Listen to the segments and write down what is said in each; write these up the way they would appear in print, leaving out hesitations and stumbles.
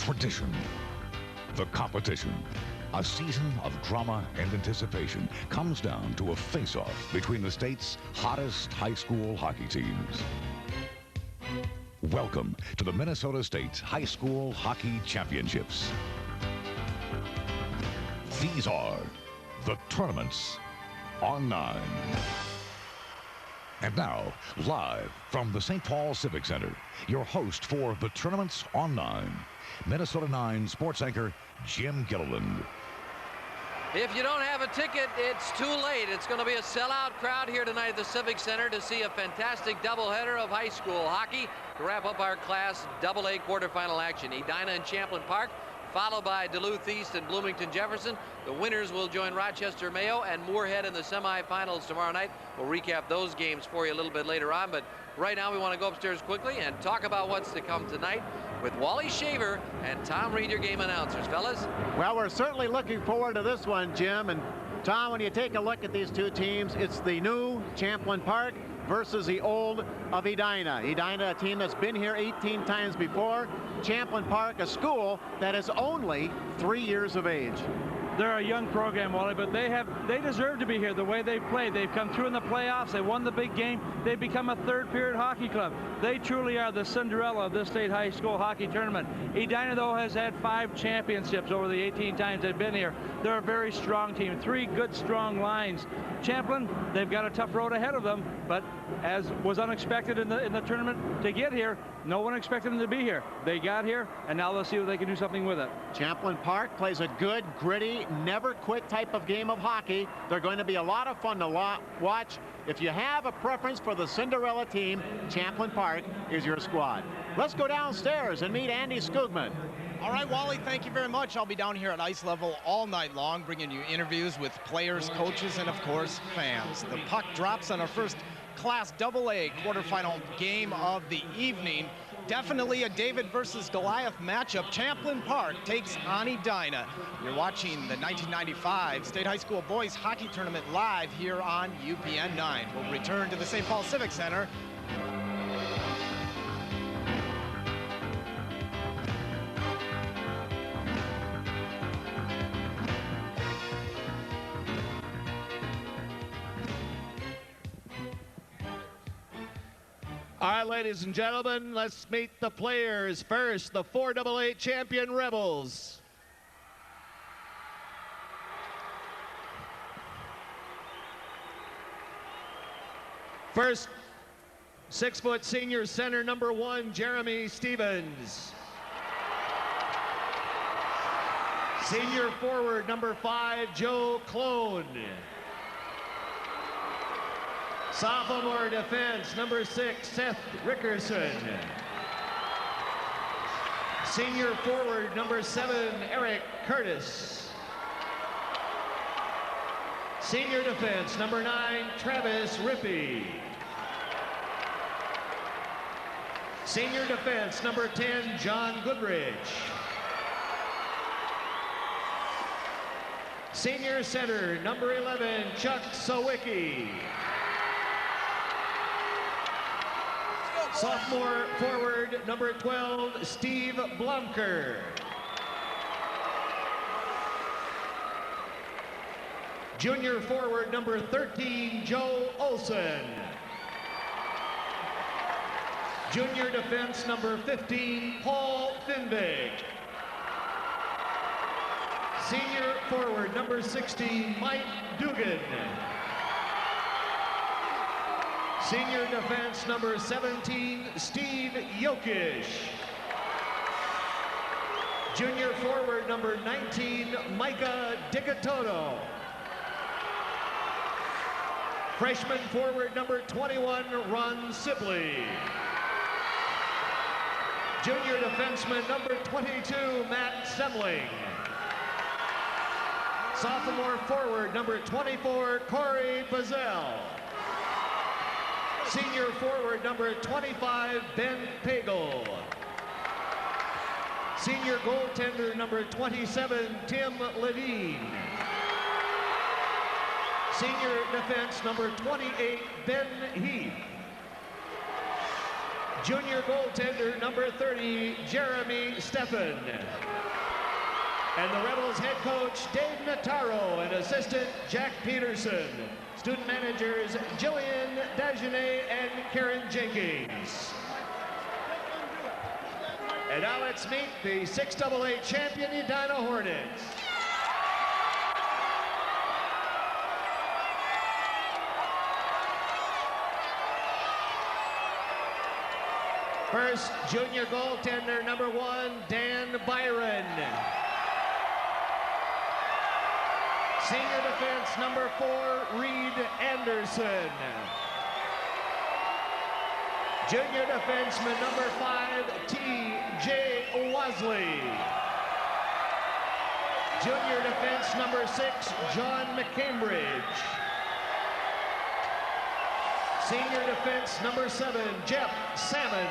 tradition, the competition. A season of drama and anticipation comes down to a face-off between the state's hottest high school hockey teams. Welcome to the Minnesota State High School Hockey Championships. These are the tournaments on 9. And now, live from the St. Paul Civic Center, your host for the Tournaments on 9, Minnesota 9 sports anchor Jim Gilliland. If you don't have a ticket, it's too late. It's going to be a sellout crowd here tonight at the Civic Center to see a fantastic doubleheader of high school hockey to wrap up our Class AA quarterfinal action. Edina and Champlin Park, followed by Duluth East and Bloomington Jefferson. The winners will join Rochester Mayo and Moorhead in the semifinals tomorrow night. We'll recap those games for you a little bit later on, but right now we want to go upstairs quickly and talk about what's to come tonight with Wally Shaver and Tom Reed, your game announcers. Fellas? Well, we're certainly looking forward to this one, Jim. And Tom, when you take a look at these two teams, it's the new Champlin Park versus the old of Edina. Edina, a team that's been here 18 times before. Champlin Park, a school that is only 3 years of age. They're a young program, Wally, but they deserve to be here the way they've played. They've come through in the playoffs. They won the big game. They've become a third-period hockey club. They truly are the Cinderella of this state high school hockey tournament. Edina, though, has had 5 championships over the 18 times they've been here. They're a very strong team. 3 good, strong lines. Champlin, they've got a tough road ahead of them, but as was unexpected in the tournament to get here, no one expected them to be here. They got here, and now they'll see if they can do something with it. Champlin Park plays a good, gritty, never quit type of game of hockey. They're going to be a lot of fun to watch. If you have a preference for the Cinderella team, Champlin Park is your squad. Let's go downstairs and meet Andy Skugman. All right, Wally, thank you very much. I'll be down here at ice level all night long, bringing you interviews with players, coaches, and, of course, fans. The puck drops on our first Class AA quarterfinal game of the evening. Definitely a David versus Goliath matchup. Champlin Park takes on Edina. You're watching the 1995 State High School Boys Hockey Tournament live here on UPN 9. We'll return to the St. Paul Civic Center. All right, ladies and gentlemen, let's meet the players. First, the 4AA champion Rebels. First, 6-foot senior center number 1, Jeremy Stevens. Senior forward number 5, Joe Clone. Sophomore defense, number 6, Seth Rickerson. Senior forward, number 7, Eric Curtis. Senior defense, number 9, Travis Rippey. Senior defense, number 10, John Goodrich. Senior center, number 11, Chuck Sawicki. Sophomore forward, number 12, Steve Blumker. Junior forward, number 13, Joe Olson. Junior defense, number 15, Paul Finvig. Senior forward, number 16, Mike Dugan. Senior defense, number 17, Steve Jokic. Junior forward, number 19, Micah Dicatoto. Freshman forward, number 21, Ron Sibley. Junior defenseman, number 22, Matt Semling. Sophomore forward, number 24, Corey Bazell. Senior forward, number 25, Ben Pagel. Senior goaltender, number 27, Tim Levine. Senior defense, number 28, Ben Heath. junior goaltender number 30, Jeremy Steffen. And the Rebels head coach, Dave Notaro, and assistant, Jack Peterson. Student managers, Jillian Dagenet and Karen Jenkins. And now let's meet the 6AA champion Edina Hornets. First, junior goaltender number 1, Dan Byron. Senior defense number 4, Reed Anderson. Junior defenseman number 5, T.J. Wasley. Junior defense number 6, John McCambridge. Senior defense number 7, Jeff Salmon.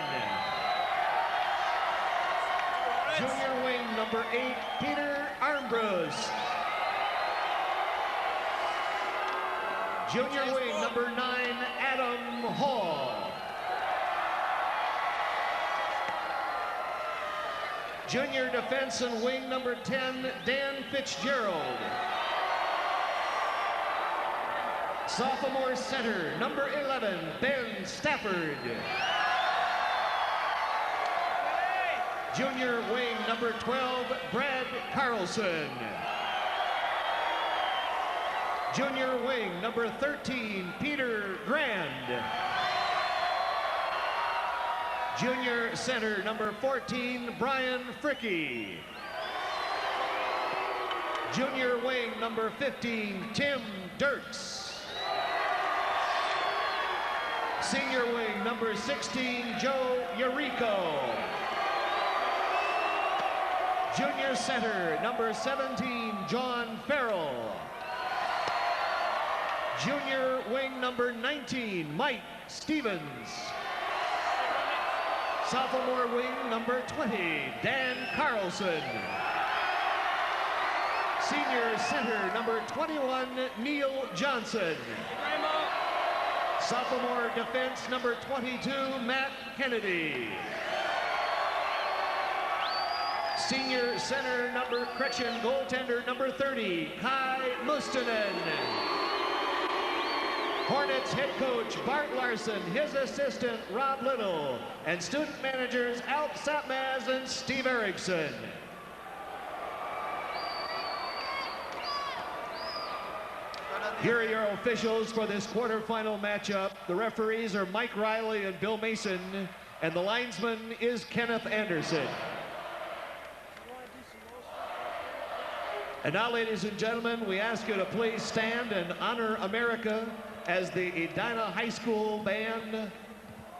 Junior wing number 8, Peter Armbrust. Junior wing number 9, Adam Hall. Junior defense and wing number 10, Dan Fitzgerald. Sophomore center, number 11, Ben Stafford. Junior wing number 12, Brad Carlson. Junior wing number 13, Peter Grand. Junior center number 14, Brian Fricke. Junior wing number 15, Tim Dirks. Senior wing number 16, Joe Yuriko. Junior center number 17, John Farrell. Junior wing number 19, Mike Stevens. Sophomore wing number 20, Dan Carlson. Senior center number 21, Neil Johnson. Sophomore defense number 22, Matt Kennedy. Senior center number correction goaltender number 30, Kai Mustonen. Hornets head coach Bart Larson, his assistant Rob Little, and student managers Alp Satmaz and Steve Erickson. Here are your officials for this quarterfinal matchup. The referees are Mike Riley and Bill Mason, and the linesman is Kenneth Anderson. And now, ladies and gentlemen, we ask you to please stand and honor America as the Edina High School Band,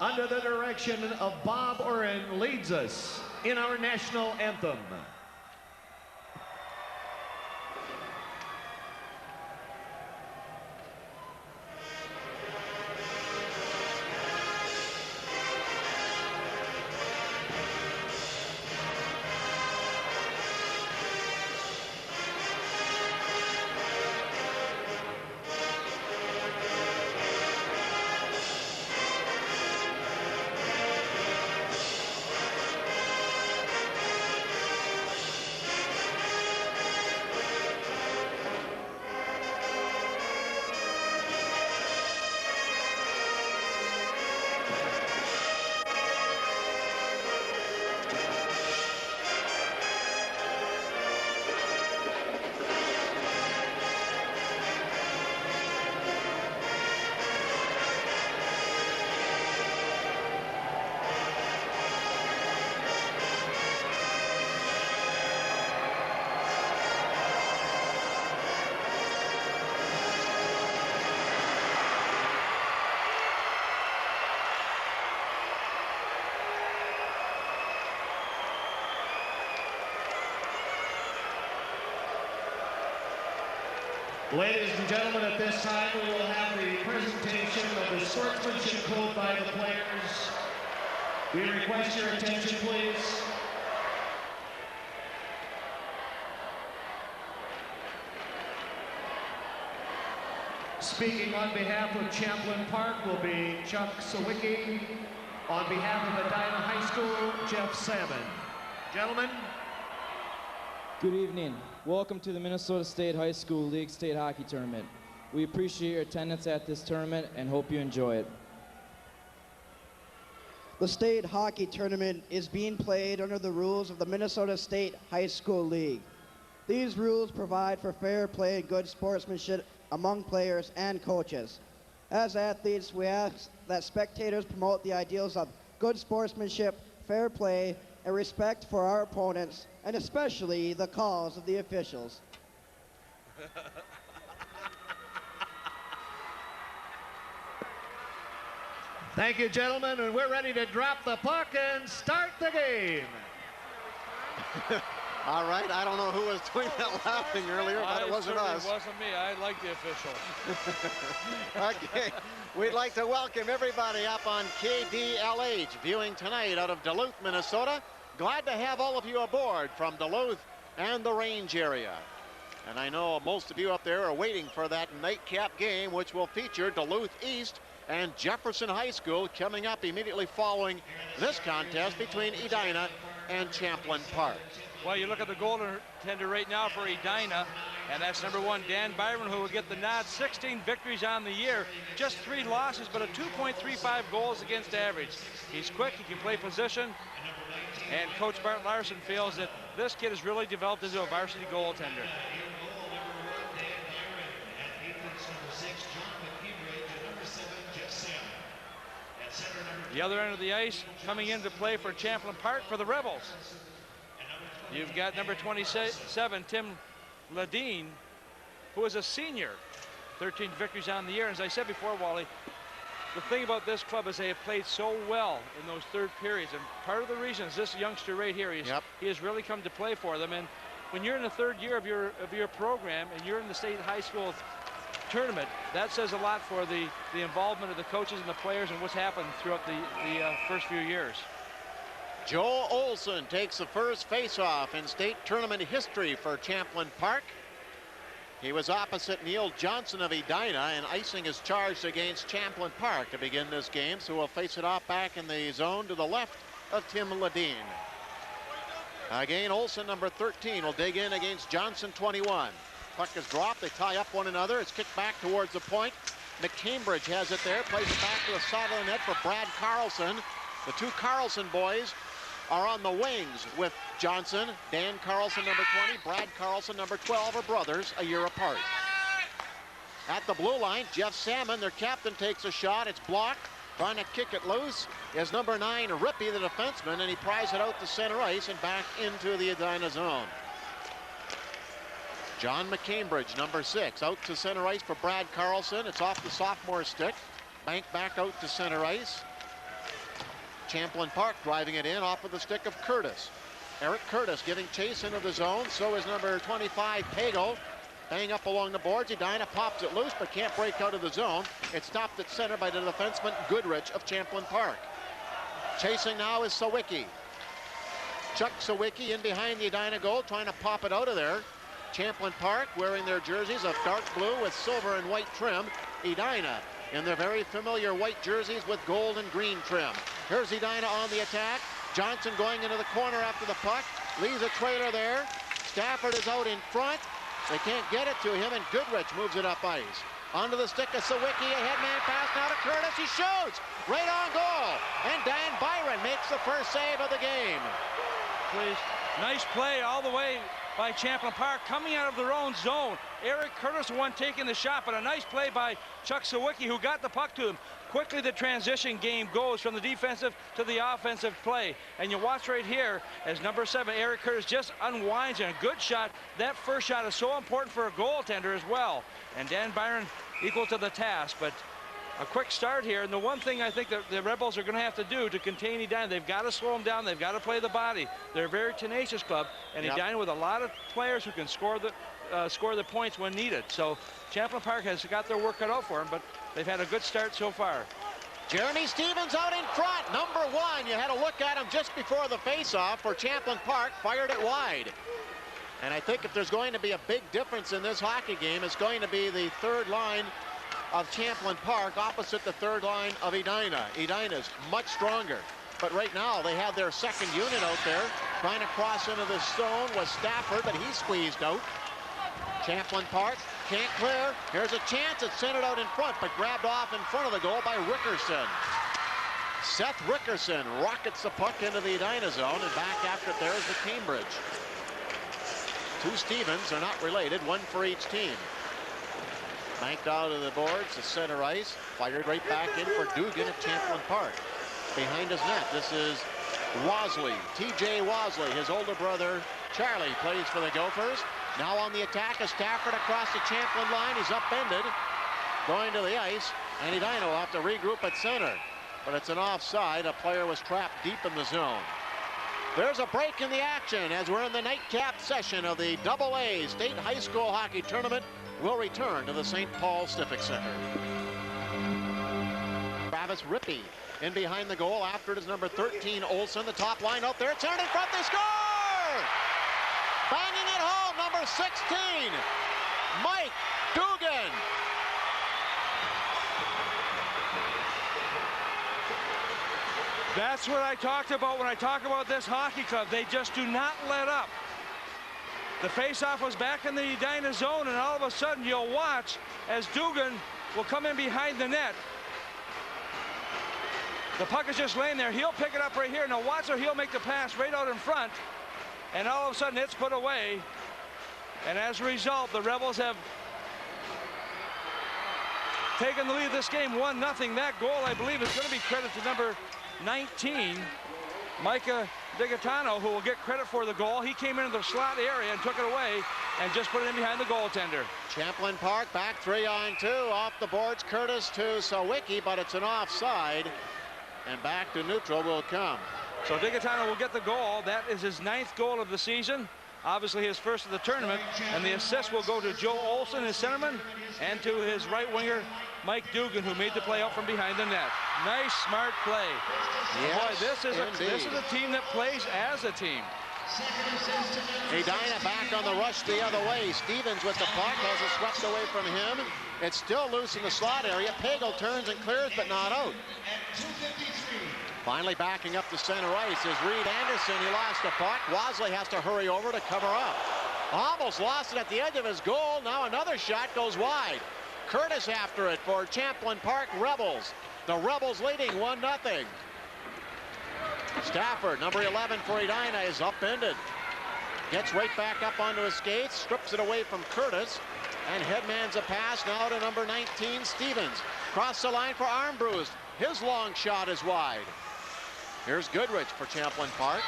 under the direction of Bob Oren, leads us in our national anthem. Ladies and gentlemen, at this time we will have the presentation of the sportsmanship code by the players. We request your attention, please. Speaking on behalf of Champlin Park will be Chuck Sawicki. On behalf of Edina High School, Jeff Salmon. Gentlemen. Good evening. Welcome to the Minnesota State High School League State Hockey Tournament. We appreciate your attendance at this tournament and hope you enjoy it. The state hockey tournament is being played under the rules of the Minnesota State High School League. These rules provide for fair play and good sportsmanship among players and coaches. As athletes, we ask that spectators promote the ideals of good sportsmanship, fair play, and respect for our opponents, and especially the calls of the officials. Thank you, gentlemen, and we're ready to drop the puck and start the game. All right, I don't know who was doing that laughing earlier, but it wasn't us. It wasn't me. I like the official. Okay, we'd like to welcome everybody up on KDLH, viewing tonight out of Duluth, Minnesota. Glad to have all of you aboard from Duluth and the Range area. And I know most of you up there are waiting for that nightcap game, which will feature Duluth East and Jefferson High School coming up immediately following this contest between Edina and Champlin Park. Well, you look at the goaltender right now for Edina, and that's number 1, Dan Byron, who will get the nod. 16 victories on the year, just 3 losses, but a 2.35 goals against average. He's quick, he can play position, and Coach Bart Larson feels that this kid has really developed into a varsity goaltender. The other end of the ice coming into play for Champlin Park for the Rebels. You've got number 27, Tim Ledeen, who is a senior. 13 victories on the year. As I said before, Wally, the thing about this club is they have played so well in those third periods. And part of the reason is this youngster right here. He has really come to play for them. And when you're in the third year of your program and you're in the state high school tournament, that says a lot for the involvement of the coaches and the players and what's happened throughout the first few years. Joe Olson takes the first face-off in state tournament history for Champlin Park. He was opposite Neil Johnson of Edina, and icing is charged against Champlin Park to begin this game, so we'll face it off back in the zone to the left of Tim Ledeen. Again, Olson, number 13, will dig in against Johnson, 21. Puck is dropped, they tie up one another. It's kicked back towards the point. McCambridge has it there, plays it back to the side of the net for Brad Carlson. The 2 Carlson boys are on the wings with Johnson. Dan Carlson, number 20, Brad Carlson, number 12, are brothers, a year apart. At the blue line, Jeff Salmon, their captain, takes a shot. It's blocked. Trying to kick it loose is number 9, Rippey, the defenseman, and he pries it out to center ice and back into the Edina zone. John McCambridge, number 6, out to center ice for Brad Carlson. It's off the sophomore stick. Banked back out to center ice. Champlin Park driving it in off of the stick of Curtis. Eric Curtis giving chase into the zone. So is number 25, Pago. Bang up along the boards. Edina pops it loose but can't break out of the zone. It's stopped at center by the defenseman Goodrich of Champlin Park. Chasing now is Sawicki. Chuck Sawicki in behind the Edina goal, trying to pop it out of there. Champlin Park wearing their jerseys of dark blue with silver and white trim. Edina in their very familiar white jerseys with gold and green trim. Here's Edina on the attack. Johnson going into the corner after the puck. Leaves a trailer there. Stafford is out in front. They can't get it to him, and Goodrich moves it up ice. Onto the stick of Sawicki, a headman pass now to Curtis. He shoots right on goal, and Dan Byron makes the first save of the game. Please, nice play all the way by Champlin Park, coming out of their own zone. Eric Curtis, the one taking the shot, but a nice play by Chuck Sawicki, who got the puck to him. Quickly the transition game goes from the defensive to the offensive play. And you watch right here as number 7, Eric Curtis, just unwinds and a good shot. That first shot is so important for a goaltender as well. And Dan Byron equal to the task, but a quick start here. And the one thing I think that the Rebels are going to have to do to contain Edina, they've got to slow them down. They've got to play the body. They're a very tenacious club, and Edina with a lot of players who can score the points when needed. So Champlin Park has got their work cut out for them, but they've had a good start so far. Jeremy Stevens out in front, number 1. You had a look at him just before the face-off for Champlin Park, fired it wide. And I think if there's going to be a big difference in this hockey game, it's going to be the third line of Champlin Park opposite the third line of Edina. Edina's much stronger. But right now they have their second unit out there trying to cross into the zone with Stafford, but he's squeezed out. Champlin Park can't clear. Here's a chance. It's centered out in front, but grabbed off in front of the goal by Rickerson. Seth Rickerson rockets the puck into the Edina zone, and back after it there is the Cambridge. Two Stevens are not related, one for each team. Banked out of the boards to center ice, fired right back in for Dugan at Champlin Park. Behind his net, this is Wasley, TJ Wasley. His older brother Charlie plays for the Gophers. Now on the attack is Stafford across the Champlin line. He's upended, going to the ice, and Edina will have to regroup at center. But it's an offside. A player was trapped deep in the zone. There's a break in the action as we're in the nightcap session of the AA State High School Hockey Tournament. We'll return to the St. Paul Civic Center. Travis Rippey in behind the goal. After it is number 13, Olson. The top line out there. Turned in front. They score! Banging it home, number 16, Mike Dugan. That's what I talked about when I talk about this hockey club. They just do not let up. The faceoff was back in the Edina zone, and all of a sudden you'll watch as Dugan will come in behind the net. The puck is just laying there. He'll pick it up right here. Now watch her. He'll make the pass right out in front, and all of a sudden it's put away. And as a result, the Rebels have taken the lead of this game 1-0. That goal, I believe, is going to be credit to number 19, Micah DiGaetano, who will get credit for the goal. He came into the slot area and took it away and just put it in behind the goaltender. Champlin Park back 3-on-2. Off the boards, Curtis to Sawicki, but it's an offside. And back to neutral will come. So DiGaetano will get the goal. That is his 9th goal of the season. Obviously his first of the tournament. And the assist will go to Joe Olson, his centerman, and to his right winger, Mike Dugan, who made the play out from behind the net. Nice, smart play. Yes, boy, this is a team that plays as a team. Edina back on the rush the other way. Stevens with the puck, has it swept away from him. It's still loose in the slot area. Pagel turns and clears, but not out. Finally backing up the center ice is Reed Anderson. He lost the puck. Wasley has to hurry over to cover up. Almost lost it at the edge of his goal. Now another shot goes wide. Curtis after it for Champlin Park Rebels. The Rebels leading 1-0. Stafford, number 11 for Edina, is upended. Gets right back up onto his skates, strips it away from Curtis, and headmans a pass now to number 19, Stevens. Cross the line for Armbruster. His long shot is wide. Here's Goodrich for Champlin Park,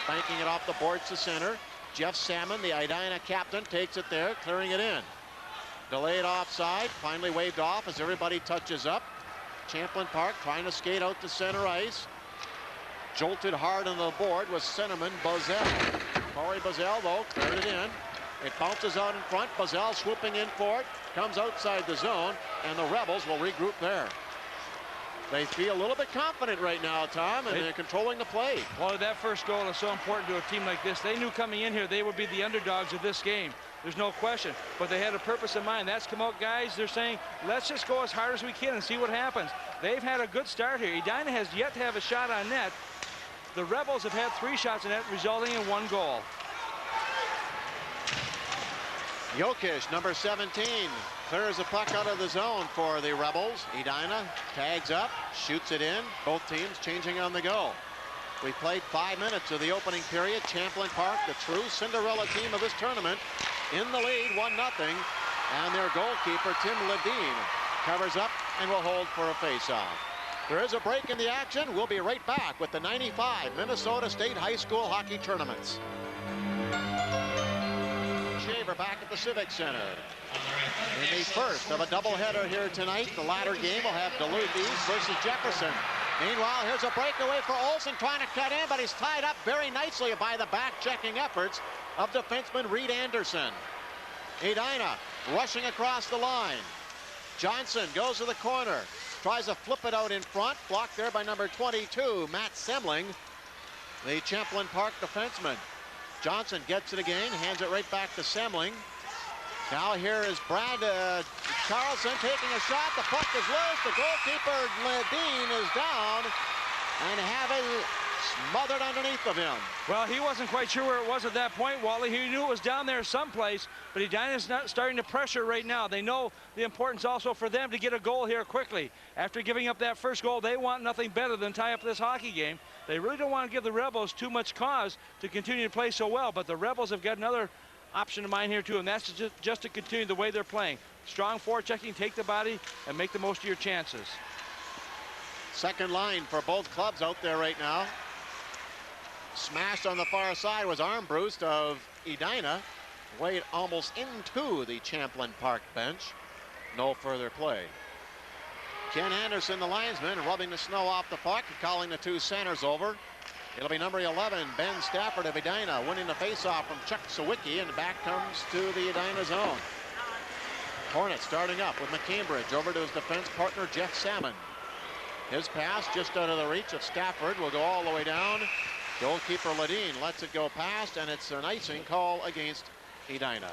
banking it off the boards to center. Jeff Salmon, the Edina captain, takes it there, clearing it in. Delayed offside, finally waved off as everybody touches up. Champlin Park trying to skate out to center ice. Jolted hard on the board was centerman Buzzell. Corey Buzzell, though, cleared it in. It bounces out in front. Buzzell swooping in for it. Comes outside the zone, and the Rebels will regroup there. They feel a little bit confident right now, Tom, and they're controlling the play. Well, that first goal is so important to a team like this. They knew coming in here they would be the underdogs of this game. There's no question. But they had a purpose in mind. That's come out, guys. They're saying, let's just go as hard as we can and see what happens. They've had a good start here. Edina has yet to have a shot on net. The Rebels have had 3 shots on net, resulting in 1 goal. Jokic, number 17, clears the puck out of the zone for the Rebels. Edina tags up, shoots it in. Both teams changing on the go. We played 5 minutes of the opening period. Champlin Park, the true Cinderella team of this tournament, in the lead, 1-0. And their goalkeeper, Tim Levine, covers up and will hold for a faceoff. There is a break in the action. We'll be right back with the 95 Minnesota State High School Hockey Tournaments. Shaver back at the Civic Center. In the first of a doubleheader here tonight, the latter game will have Duluth East versus Jefferson. Meanwhile, here's a breakaway for Olson trying to cut in, but he's tied up very nicely by the back-checking efforts of defenseman Reed Anderson. Edina rushing across the line. Johnson goes to the corner, tries to flip it out in front, blocked there by number 22, Matt Semling, the Champlin Park defenseman. Johnson gets it again, hands it right back to Semling. Now here is Brad Carlson taking a shot. The puck is loose. The goalkeeper, Ledeen, is down and having smothered underneath of him. Well, he wasn't quite sure where it was at that point, Wally. He knew it was down there someplace, but Edina's not starting to pressure right now. They know the importance also for them to get a goal here quickly. After giving up that first goal, they want nothing better than tie up this hockey game. They really don't want to give the Rebels too much cause to continue to play so well, but the Rebels have got another option of mine here too, and that's just to continue the way they're playing. Strong forechecking, take the body, and make the most of your chances. Second line for both clubs out there right now. Smashed on the far side was Armbrust of Edina. Weighed almost into the Champlin Park bench. No further play. Ken Anderson, the linesman, rubbing the snow off the puck, calling the two centers over. It'll be number 11, Ben Stafford of Edina, winning the faceoff from Chuck Sawicki, and back comes to the Edina zone. Hornet starting up with McCambridge over to his defense partner, Jeff Salmon. His pass just out of the reach of Stafford will go all the way down. Goalkeeper Ledeen lets it go past, and it's an icing call against Edina.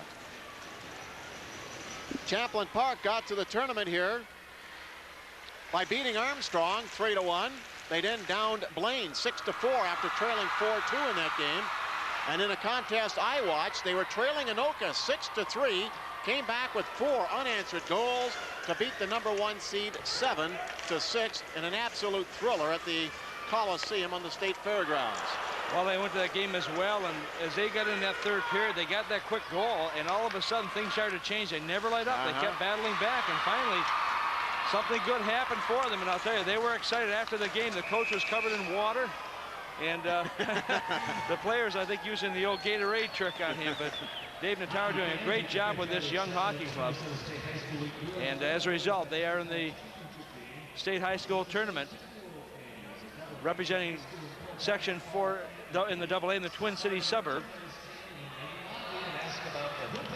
Champlin Park got to the tournament here by beating Armstrong 3-1. They then downed Blaine 6-4 after trailing 4-2 in that game. And in a contest I watched, they were trailing Anoka 6-3, came back with 4 unanswered goals to beat the number 1 seed 7-6 in an absolute thriller at the Coliseum on the State Fairgrounds. Well, they went to that game as well, and as they got in that third period, they got that quick goal, and all of a sudden things started to change. They never let up. They kept battling back, and finally something good happened for them. And I'll tell you, they were excited after the game. The coach was covered in water, and the players, I think, using the old Gatorade trick on him. But Dave Notaro doing a great job with this young hockey club. And as a result, they are in the state high school tournament, representing Section 4 in the AA in the Twin Cities suburb.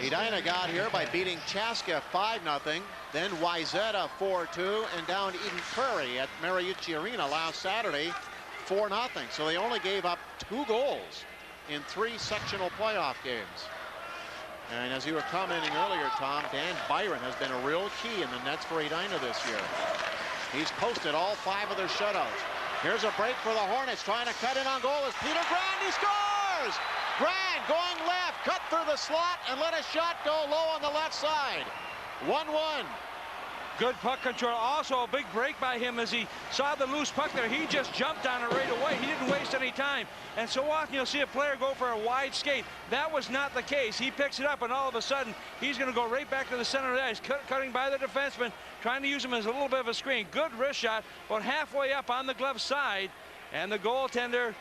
Edina got here by beating Chaska 5-0, then Wyzetta 4-2, and down Eden Prairie at Mariucci Arena last Saturday 4-0. So they only gave up 2 goals in 3 sectional playoff games. And as you were commenting earlier, Tom, Dan Byron has been a real key in the nets for Edina this year. He's posted all 5 of their shutouts. Here's a break for the Hornets, trying to cut in on goal is Peter Grand. He scores! Grand going left, cut through the slot, and let a shot go low on the left side. 1-1. Good puck control. Also a big break by him as he saw the loose puck there. He just jumped on it right away. He didn't waste any time. And so often you'll see a player go for a wide skate. That was not the case. He picks it up, and all of a sudden he's going to go right back to the center of the ice, cutting by the defenseman, trying to use him as a little bit of a screen. Good wrist shot, about halfway up on the glove side, and the goaltender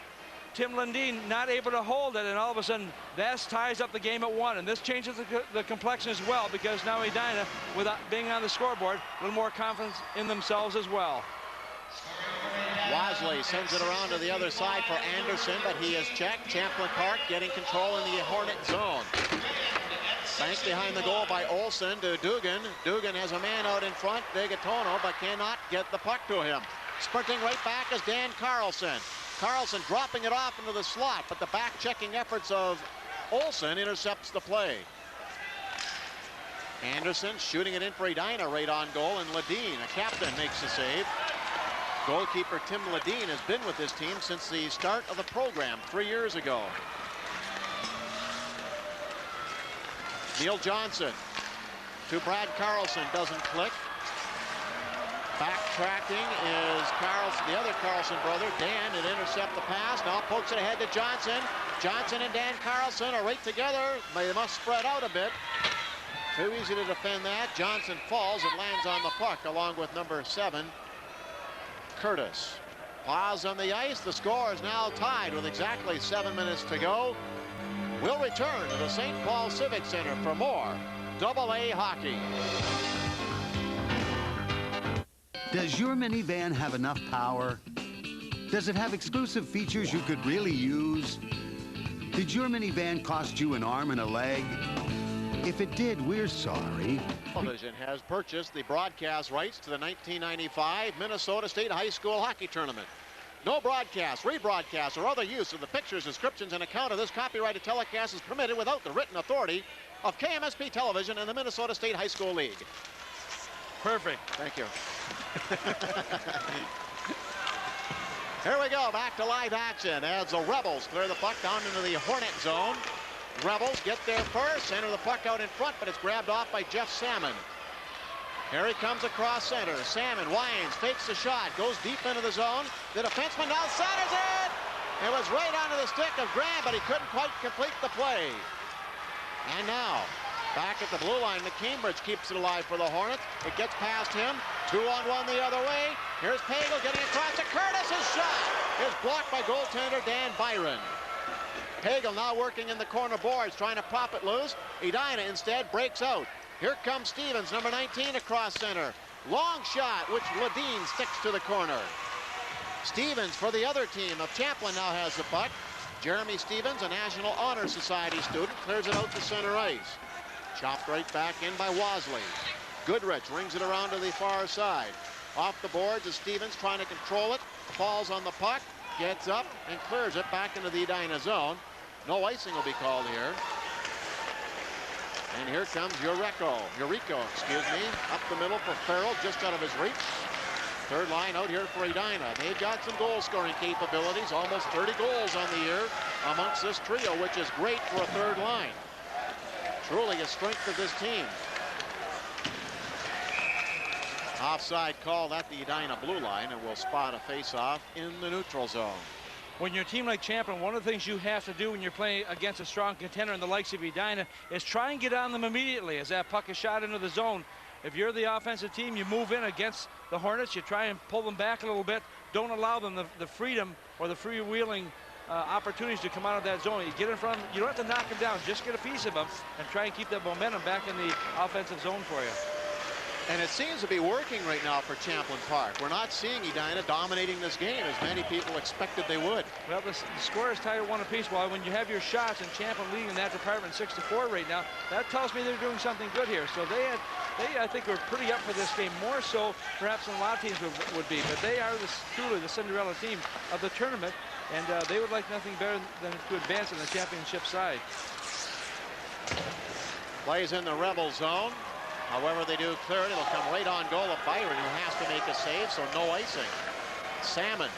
Tim Lundin not able to hold it, and all of a sudden that ties up the game at 1. And this changes the complexion as well, because now Edina, without being on the scoreboard, a little more confidence in themselves as well. Wasley sends it around to the other side for Anderson, but he is checked. Champlin Park getting control in the Hornet zone. Banked behind the goal by Olsen to Dugan. Dugan has a man out in front, Vigatono, but cannot get the puck to him. Sprinting right back is Dan Carlson. Carlson dropping it off into the slot, but the back-checking efforts of Olsen intercepts the play. Anderson shooting it in for Edina right on goal, and Ledeen, a captain, makes the save. Goalkeeper Tim Ledeen has been with this team since the start of the program 3 years ago. Neil Johnson to Brad Carlson, doesn't click. Backtracking is Carlson, the other Carlson brother, Dan, to intercept the pass. Now pokes it ahead to Johnson. Johnson and Dan Carlson are right together. They must spread out a bit. Too easy to defend that. Johnson falls and lands on the puck along with number 7, Curtis. Pause on the ice. The score is now tied with exactly 7 minutes to go. We'll return to the St. Paul Civic Center for more AA hockey. Does your minivan have enough power? Does it have exclusive features you could really use? Did your minivan cost you an arm and a leg? If it did, we're sorry. Television has purchased the broadcast rights to the 1995 Minnesota State High School Hockey Tournament. No broadcast, rebroadcast, or other use of the pictures, descriptions, and account of this copyrighted telecast is permitted without the written authority of KMSP Television and the Minnesota State High School League. Perfect. Thank you. Here we go, back to live action as the Rebels clear the puck down into the Hornet zone. Rebels get there first, center the puck out in front, but it's grabbed off by Jeff Salmon. Here he comes across center. Salmon winds, fakes the shot, goes deep into the zone. The defenseman now centers it. It was right onto the stick of Graham, but he couldn't quite complete the play. And now, back at the blue line, McCambridge keeps it alive for the Hornets. It gets past him. 2-on-1 the other way. Here's Pagel getting across to Curtis. His shot is blocked by goaltender Dan Byron. Pagel now working in the corner boards, trying to pop it loose. Edina instead breaks out. Here comes Stevens, number 19, across center. Long shot, which Ledeen sticks to the corner. Stevens for the other team of Champlin now has the puck. Jeremy Stevens, a National Honor Society student, clears it out to center ice. Chopped right back in by Wasley. Goodrich rings it around to the far side. Off the boards is Stevens trying to control it. Falls on the puck, gets up and clears it back into the Edina zone. No icing will be called here. And here comes Yuriko, up the middle for Farrell, just out of his reach. Third line out here for Edina. They've got some goal-scoring capabilities, almost 30 goals on the year amongst this trio, which is great for a third line. Truly a strength of this team. Offside call at the Edina blue line, and will spot a face-off in the neutral zone. When you're a team like Champlin, one of the things you have to do when you're playing against a strong contender in the likes of Edina is try and get on them immediately as that puck is shot into the zone. If you're the offensive team, you move in against the Hornets, you try and pull them back a little bit. Don't allow them the freedom or the freewheeling opportunities to come out of that zone. You get in front of them, you don't have to knock them down, just get a piece of them and try and keep that momentum back in the offensive zone for you. And it seems to be working right now for Champlin Park. We're not seeing Edina dominating this game as many people expected they would. Well, the score is tied at 1 apiece. Well, when you have your shots and Champlin leading in that department 6-4 right now, that tells me they're doing something good here. So they I think, were pretty up for this game, more so perhaps than a lot of teams would be. But they are truly the Cinderella team of the tournament, and they would like nothing better than to advance in the championship side. Plays in the Rebel zone. However, they do clear it. It'll come right on goal of Byron, who has to make a save, so no icing. Salmon.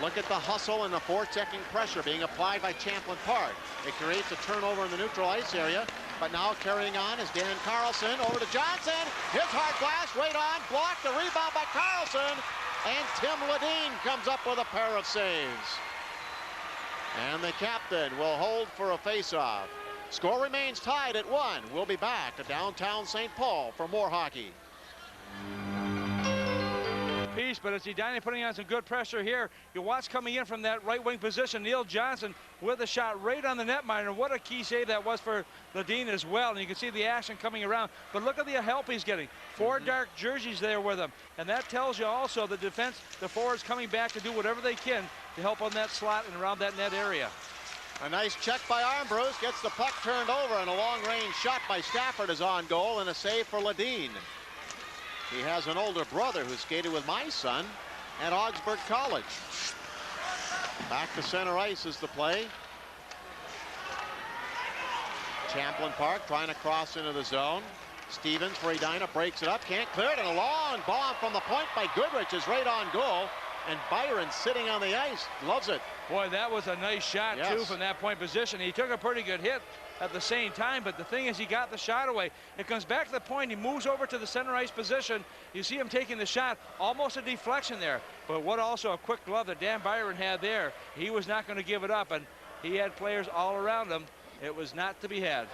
Look at the hustle and the forechecking pressure being applied by Champlin Park. It creates a turnover in the neutral ice area, but now carrying on is Dan Carlson over to Johnson. His hard blast right on, blocked, the rebound by Carlson, and Tim Ledeen comes up with a pair of saves. And the captain will hold for a face-off. Score remains tied at 1. We'll be back to downtown St. Paul for more hockey. Piece, but it's Edina putting on some good pressure here. You watch coming in from that right wing position, Neil Johnson with a shot right on the netminder. What a key save that was for Ledeen as well. And you can see the action coming around. But look at the help he's getting. 4 dark jerseys there with him. And that tells you also the defense, the forwards coming back to do whatever they can to help on that slot and around that net area. A nice check by Armbruster, gets the puck turned over, and a long-range shot by Stafford is on goal, and a save for Ledeen. He has an older brother who skated with my son at Augsburg College. Back to center ice is the play. Champlin Park trying to cross into the zone. Stevens for Edina breaks it up, can't clear it, and a long bomb from the point by Goodrich is right on goal. And Byron sitting on the ice, loves it. Boy, that was a nice shot, yes, too, from that point position. He took a pretty good hit at the same time, but the thing is he got the shot away. It comes back to the point, he moves over to the center ice position. You see him taking the shot, almost a deflection there. But what also a quick glove that Dan Byron had there. He was not going to give it up, and he had players all around him. It was not to be had.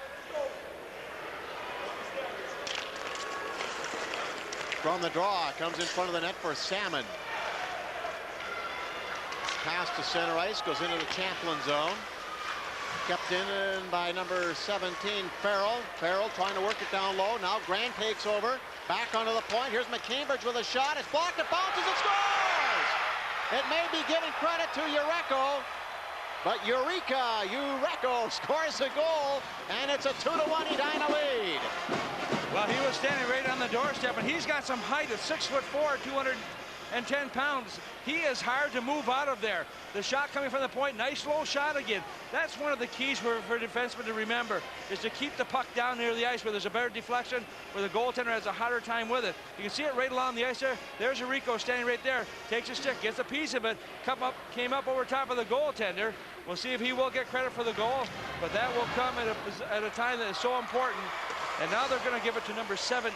From the draw, comes in front of the net for Salmon. Pass to center ice, goes into the Champlin zone. Kept in by number 17, Farrell. Farrell trying to work it down low. Now Grant takes over. Back onto the point. Here's McCambridge with a shot. It's blocked. It bounces. It scores! It may be giving credit to Yuriko, but Yuriko scores a goal, and it's a 2-1 Edina lead. Well, he was standing right on the doorstep, and he's got some height at 6'4", 110 pounds. He is hard to move out of there. The shot coming from the point, nice low shot again. That's one of the keys for defensemen to remember, is to keep the puck down near the ice where there's a better deflection, where the goaltender has a harder time with it. You can see it right along the ice there. There's Rico standing right there, takes a stick, gets a piece of it, came up over top of the goaltender. We'll see if he will get credit for the goal, but that will come at a time that is so important. And now they're going to give it to number 17.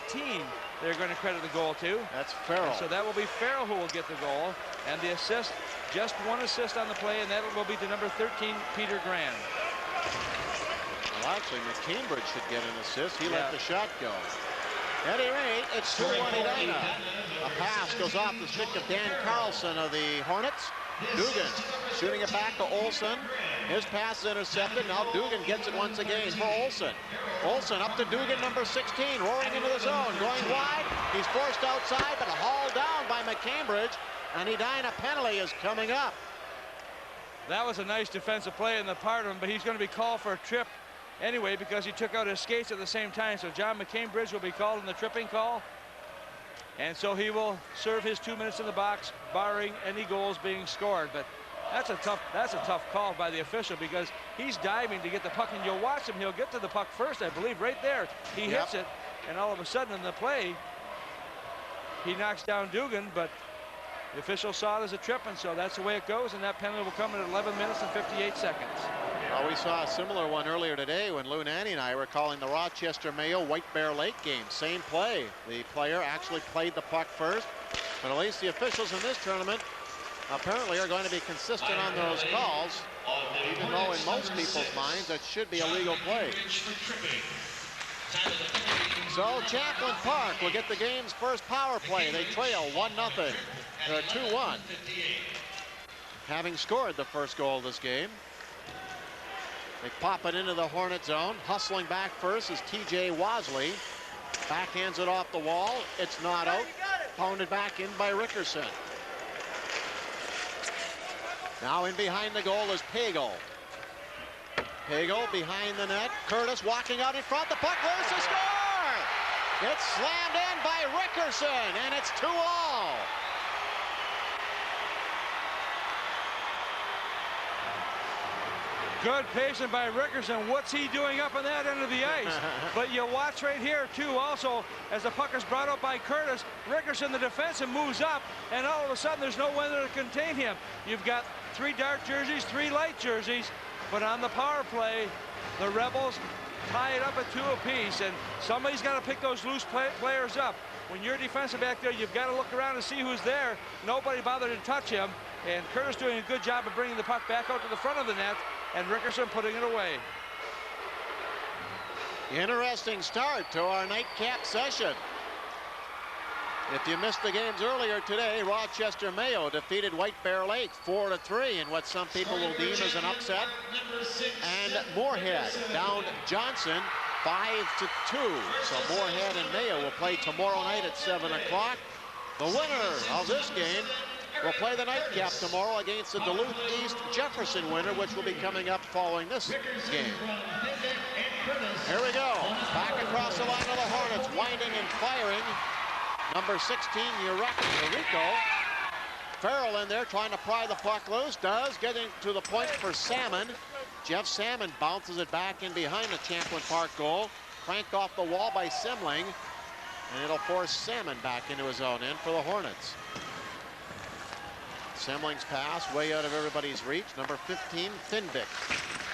They're going to credit the goal to. That's Farrell. So that will be Farrell who will get the goal. And the assist, just one assist on the play, and that will be to number 13, Peter Grand. Well, actually, McCambridge should get an assist. He let the shot go. At any rate, it's 2-1 Edina. A pass goes off the stick of Dan Carlson of the Hornets. Dugan shooting it back to Olson. His pass is intercepted. Now Dugan gets it once again for Olson. Olson up to Dugan, number 16, roaring into the zone, going wide. He's forced outside, but hauled down by McCambridge. And Edina penalty is coming up. That was a nice defensive play on the part of him, but he's going to be called for a trip anyway because he took out his skates at the same time. So John McCambridge will be called in the tripping call. And so he will serve his 2 minutes in the box, barring any goals being scored. But that's a tough call by the official because he's diving to get the puck, and you'll watch him. He'll get to the puck first, I believe, right there. He hits it, and all of a sudden in the play, he knocks down Dugan, but the official saw it as a trip, and so that's the way it goes, and that penalty will come in 11 minutes and 58 seconds. Well, we saw a similar one earlier today when Lou Nanny and I were calling the Rochester Mayo White Bear Lake game. Same play. The player actually played the puck first, but at least the officials in this tournament apparently are going to be consistent on those calls, even though in most people's minds that should be a legal play. So Champlin Park will get the game's first power play. They trail 1-0. They're 2-1. Having scored the first goal of this game. They pop it into the Hornet zone. Hustling back first is TJ Wasley. Backhands it off the wall. It's not out. Pounded back in by Rickerson. Now in behind the goal is Pagel. Pagel behind the net. Curtis walking out in front. The puck goes to score! It's slammed in by Rickerson, and it's 2-2. Good patience by Rickerson. What's he doing up on that end of the ice? But you watch right here, too, also, as the puck is brought up by Curtis, Rickerson, the defenseman, moves up, and all of a sudden there's no one there to contain him. You've got 3 dark jerseys, 3 light jerseys, but on the power play, the Rebels tie it up at 2 apiece, and somebody's got to pick those loose players up. When you're defensive back there, you've got to look around and see who's there. Nobody bothered to touch him, and Curtis doing a good job of bringing the puck back out to the front of the net, and Rickerson putting it away. Interesting start to our nightcap session. If you missed the games earlier today, Rochester Mayo defeated White Bear Lake 4-3 in what some people will deem as an upset. And Moorhead downed Johnson 5-2. So Moorhead and Mayo will play tomorrow night at 7 o'clock. The winner of this game will play the nightcap tomorrow against the Duluth East Jefferson winner, which will be coming up following this game. Here we go. Back across the line of the Hornets, winding and firing. Number 16, Eureka. Farrell in there trying to pry the puck loose. Does, getting to the point for Salmon. Jeff Salmon bounces it back in behind the Champlin Park goal. Cranked off the wall by Simling. And it'll force Salmon back into his own end for the Hornets. Simling's pass way out of everybody's reach. Number 15, Finvick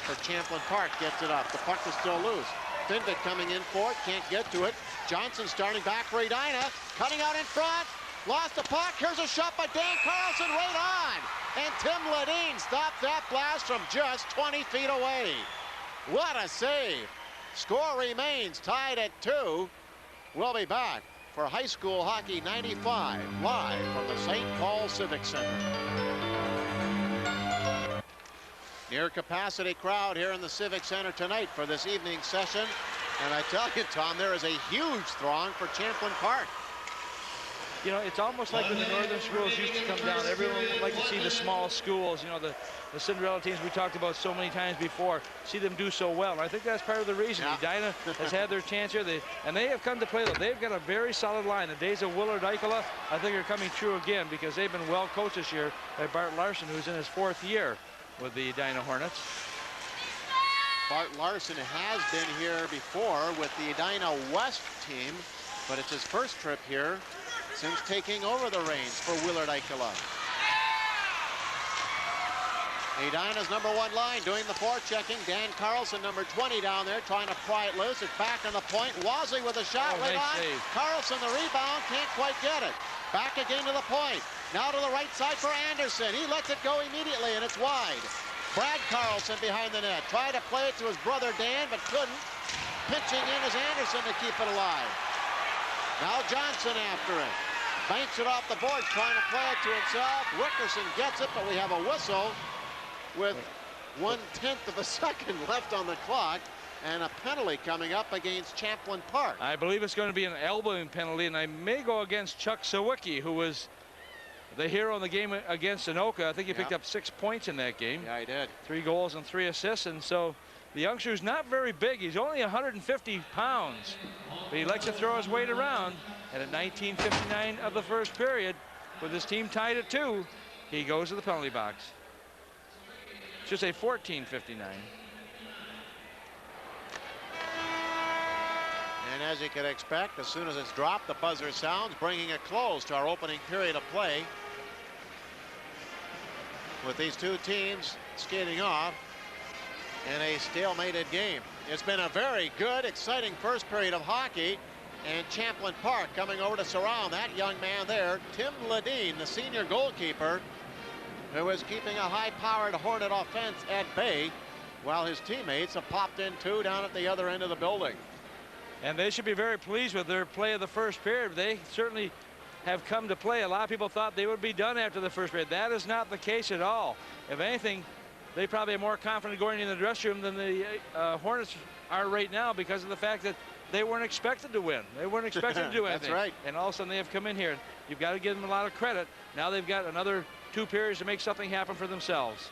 for Champlin Park gets it up. The puck is still loose. Finvick coming in for it, can't get to it. Johnson starting back for Edina, cutting out in front. Lost the puck. Here's a shot by Dan Carlson right on. And Tim Ledeen stopped that blast from just 20 feet away. What a save. Score remains tied at 2. We'll be back for High School Hockey 95, live from the St. Paul Civic Center. Near capacity crowd here in the Civic Center tonight for this evening session. And I tell you, Tom, there is a huge throng for Champlin Park. you know, it's almost like when the northern schools used to come down, everyone would like to see the small schools, you know, the Cinderella teams we talked about so many times before, see them do so well. And I think that's part of the reason. Edina has had their chance here, and they have come to play, though. They've got a very solid line. The days of Willard Eichela, I think, are coming true again because they've been well coached this year by Bart Larson, who's in his 4th year with the Edina Hornets. Bart Larson has been here before with the Edina West team, but it's his first trip here since taking over the reins for Willard Eichela. Edina's #1 line doing the forechecking. Dan Carlson, number 20 down there, trying to pry it loose. It's back on the point. Wazzy with a shot late on. Save. Carlson, the rebound, can't quite get it. Back again to the point. Now to the right side for Anderson. He lets it go immediately, and it's wide. Brad Carlson behind the net. Tried to play it to his brother Dan, but couldn't. Pitching in is Anderson to keep it alive. Now Johnson after it. Banks it off the board, trying to play it to himself. Wickerson gets it, but we have a whistle with 1/10 of a second left on the clock, and a penalty coming up against Champlin Park. I believe it's going to be an elbowing penalty, and I may go against Chuck Sawicki, who was the hero in the game against Anoka. I think he picked up 6 points in that game. Yeah, he did. 3 goals and 3 assists, and so the youngster's not very big. He's only 150 pounds, but he likes to throw his weight around. And at 19:59 of the first period, with his team tied at 2, he goes to the penalty box. Should say 14:59. And as you could expect, as soon as it's dropped, the buzzer sounds, bringing a close to our opening period of play. With these two teams skating off in a stalemated game. It's been a very good, exciting first period of hockey. And Champlin Park coming over to surround that young man there, Tim Ledeen, the senior goalkeeper, who is keeping a high-powered Hornet offense at bay, while his teammates have popped in 2 down at the other end of the building. And they should be very pleased with their play of the first period. They certainly have come to play. A lot of people thought they would be done after the first period. That is not the case at all. If anything, they probably are more confident going in the dressing room than the Hornets are right now because of the fact that they weren't expected to win. They weren't expected to do anything. That's right. And all of a sudden they have come in here. You've got to give them a lot of credit. Now they've got another 2 periods to make something happen for themselves.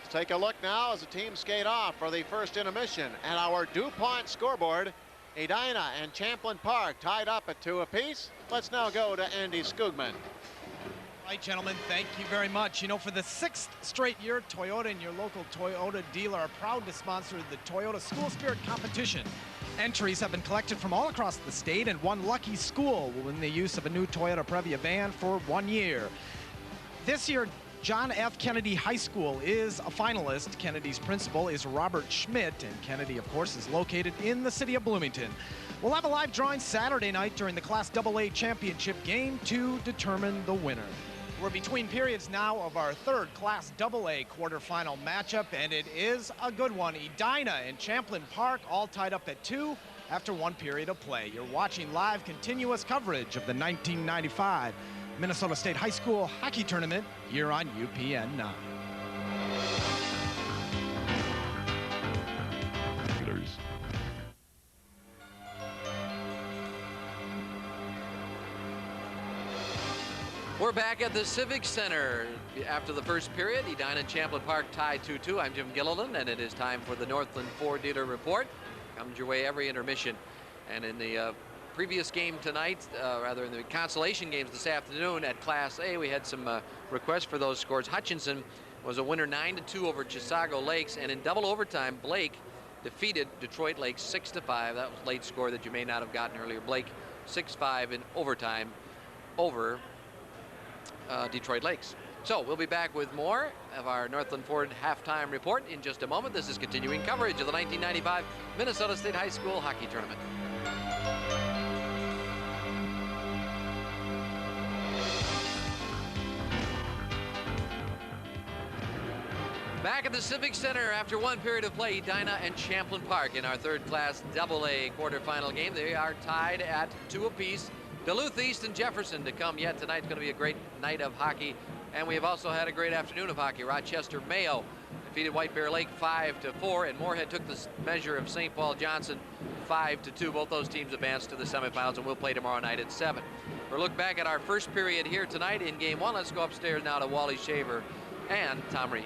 Let's take a look now as the teams skate off for the first intermission. And our DuPont scoreboard, Edina and Champlin Park tied up at 2 apiece. Let's now go to Andy Skugman. All right, gentlemen, thank you very much. You know, for the 6th straight year, Toyota and your local Toyota dealer are proud to sponsor the Toyota School Spirit Competition. Entries have been collected from all across the state, and one lucky school will win the use of a new Toyota Previa van for 1 year. This year, John F. Kennedy High School is a finalist. Kennedy's principal is Robert Schmidt, and Kennedy, of course, is located in the city of Bloomington. We'll have a live drawing Saturday night during the Class AA Championship game to determine the winner. We're between periods now of our 3rd Class AA quarterfinal matchup, and it is a good one. Edina and Champlin Park all tied up at 2 after 1 period of play. You're watching live continuous coverage of the 1995 Minnesota State High School Hockey Tournament here on UPN 9. We're back at the Civic Center after the first period. Edina and Champlin Park tied 2-2. I'm Jim Gilliland, and it is time for the Northland Ford Dealer Report. Comes your way every intermission. And in the previous game tonight, rather in the consolation games this afternoon at Class A, we had some requests for those scores. Hutchinson was a winner 9-2 over Chisago Lakes, and in double overtime, Blake defeated Detroit Lakes 6-5. That was a late score that you may not have gotten earlier. Blake 6-5 in overtime over Detroit Lakes. So we'll be back with more of our Northland Ford halftime report in just a moment. This is continuing coverage of the 1995 Minnesota State High School Hockey Tournament. Back at the Civic Center after 1 period of play, Edina and Champlin Park in our 3rd Class AA quarterfinal game. They are tied at 2 apiece. Duluth East and Jefferson to come yet tonight. It's going to be a great night of hockey, and we have also had a great afternoon of hockey. Rochester Mayo defeated White Bear Lake 5-4, and Moorhead took the measure of St. Paul Johnson 5-2. Both those teams advance to the semifinals, and we'll play tomorrow night at 7. For a look back at our first period here tonight in game 1, let's go upstairs now to Wally Shaver and Tom Reed.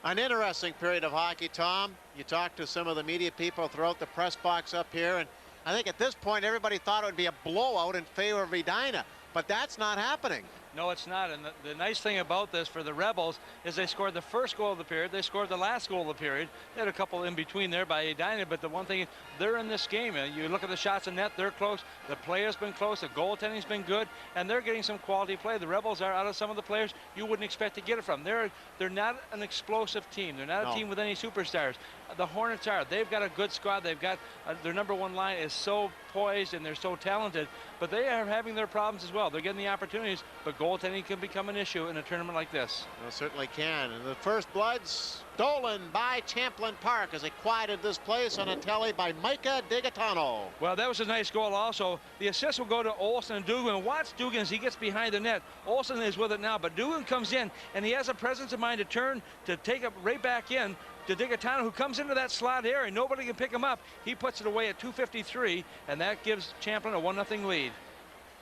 An interesting period of hockey, Tom. You talked to some of the media people throughout the press box up here, and I think at this point everybody thought it would be a blowout in favor of Edina, but that's not happening. No, it's not. And the nice thing about this for the Rebels is they scored the first goal of the period. They scored the last goal of the period. They had a couple in between there by Edina, but the one thing is they're in this game. You look at the shots in net, they're close. The players been close. The goaltending's been good, and they're getting some quality play. The Rebels are out of some of the players you wouldn't expect to get it from. They're not an explosive team. They're not a team with any superstars. The Hornets are. They've got a good squad. They've got their number 1 line is so poised and they're so talented, but they are having their problems as well. They're getting the opportunities, but goaltending can become an issue in a tournament like this. It certainly can. And the first blood stolen by Champlin Park as it quieted this place on a tally by Micah Digatano. Well, that was a nice goal also. The assist will go to Olsen and Dugan. Watch Dugan as he gets behind the net. Olsen is with it now, but Dugan comes in and he has a presence of mind to turn to take it right back in to Digatano, who comes into that slot area. Nobody can pick him up. He puts it away at 2:53, and that gives Champlin a 1-0 lead.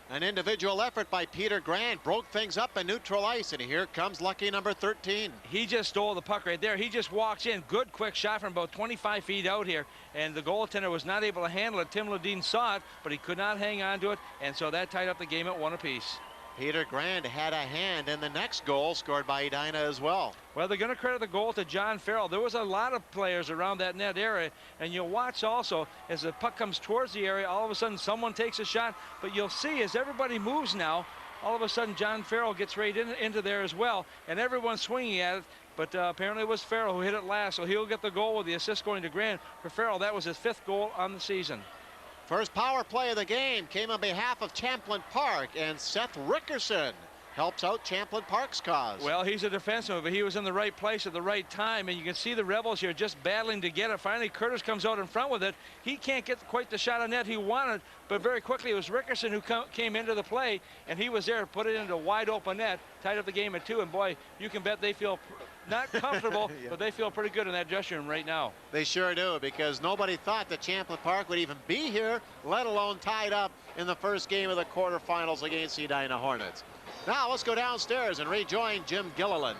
An individual effort by Peter Grant broke things up in neutral ice, and here comes lucky number 13. He just stole the puck right there. He just walks in. Good quick shot from about 25 feet out here, and the goaltender was not able to handle it. Tim Ledeen saw it, but he could not hang on to it, and so that tied up the game at 1 apiece. Peter Grant had a hand in the next goal scored by Edina as well. Well, they're going to credit the goal to John Farrell. There was a lot of players around that net area, and you'll watch also as the puck comes towards the area, all of a sudden someone takes a shot, but you'll see as everybody moves now, all of a sudden John Farrell gets right into there as well, and everyone's swinging at it, but apparently it was Farrell who hit it last, so he'll get the goal with the assist going to Grant. For Farrell, that was his 5th goal on the season. First power play of the game came on behalf of Champlin Park, and Seth Rickerson helps out Champlin Park's cause. Well, he's a defenseman, but he was in the right place at the right time, and you can see the Rebels here just battling to get it. Finally, Curtis comes out in front with it. He can't get quite the shot on net he wanted, but very quickly it was Rickerson who came into the play, and he was there to put it into wide open net, tied up the game at 2, and boy, you can bet they feel not comfortable, yeah, but they feel pretty good in that dressing room right now. They sure do, because nobody thought that Champlin Park would even be here, let alone tied up in the first game of the quarterfinals against the Edina Hornets. Now let's go downstairs and rejoin Jim Gilliland.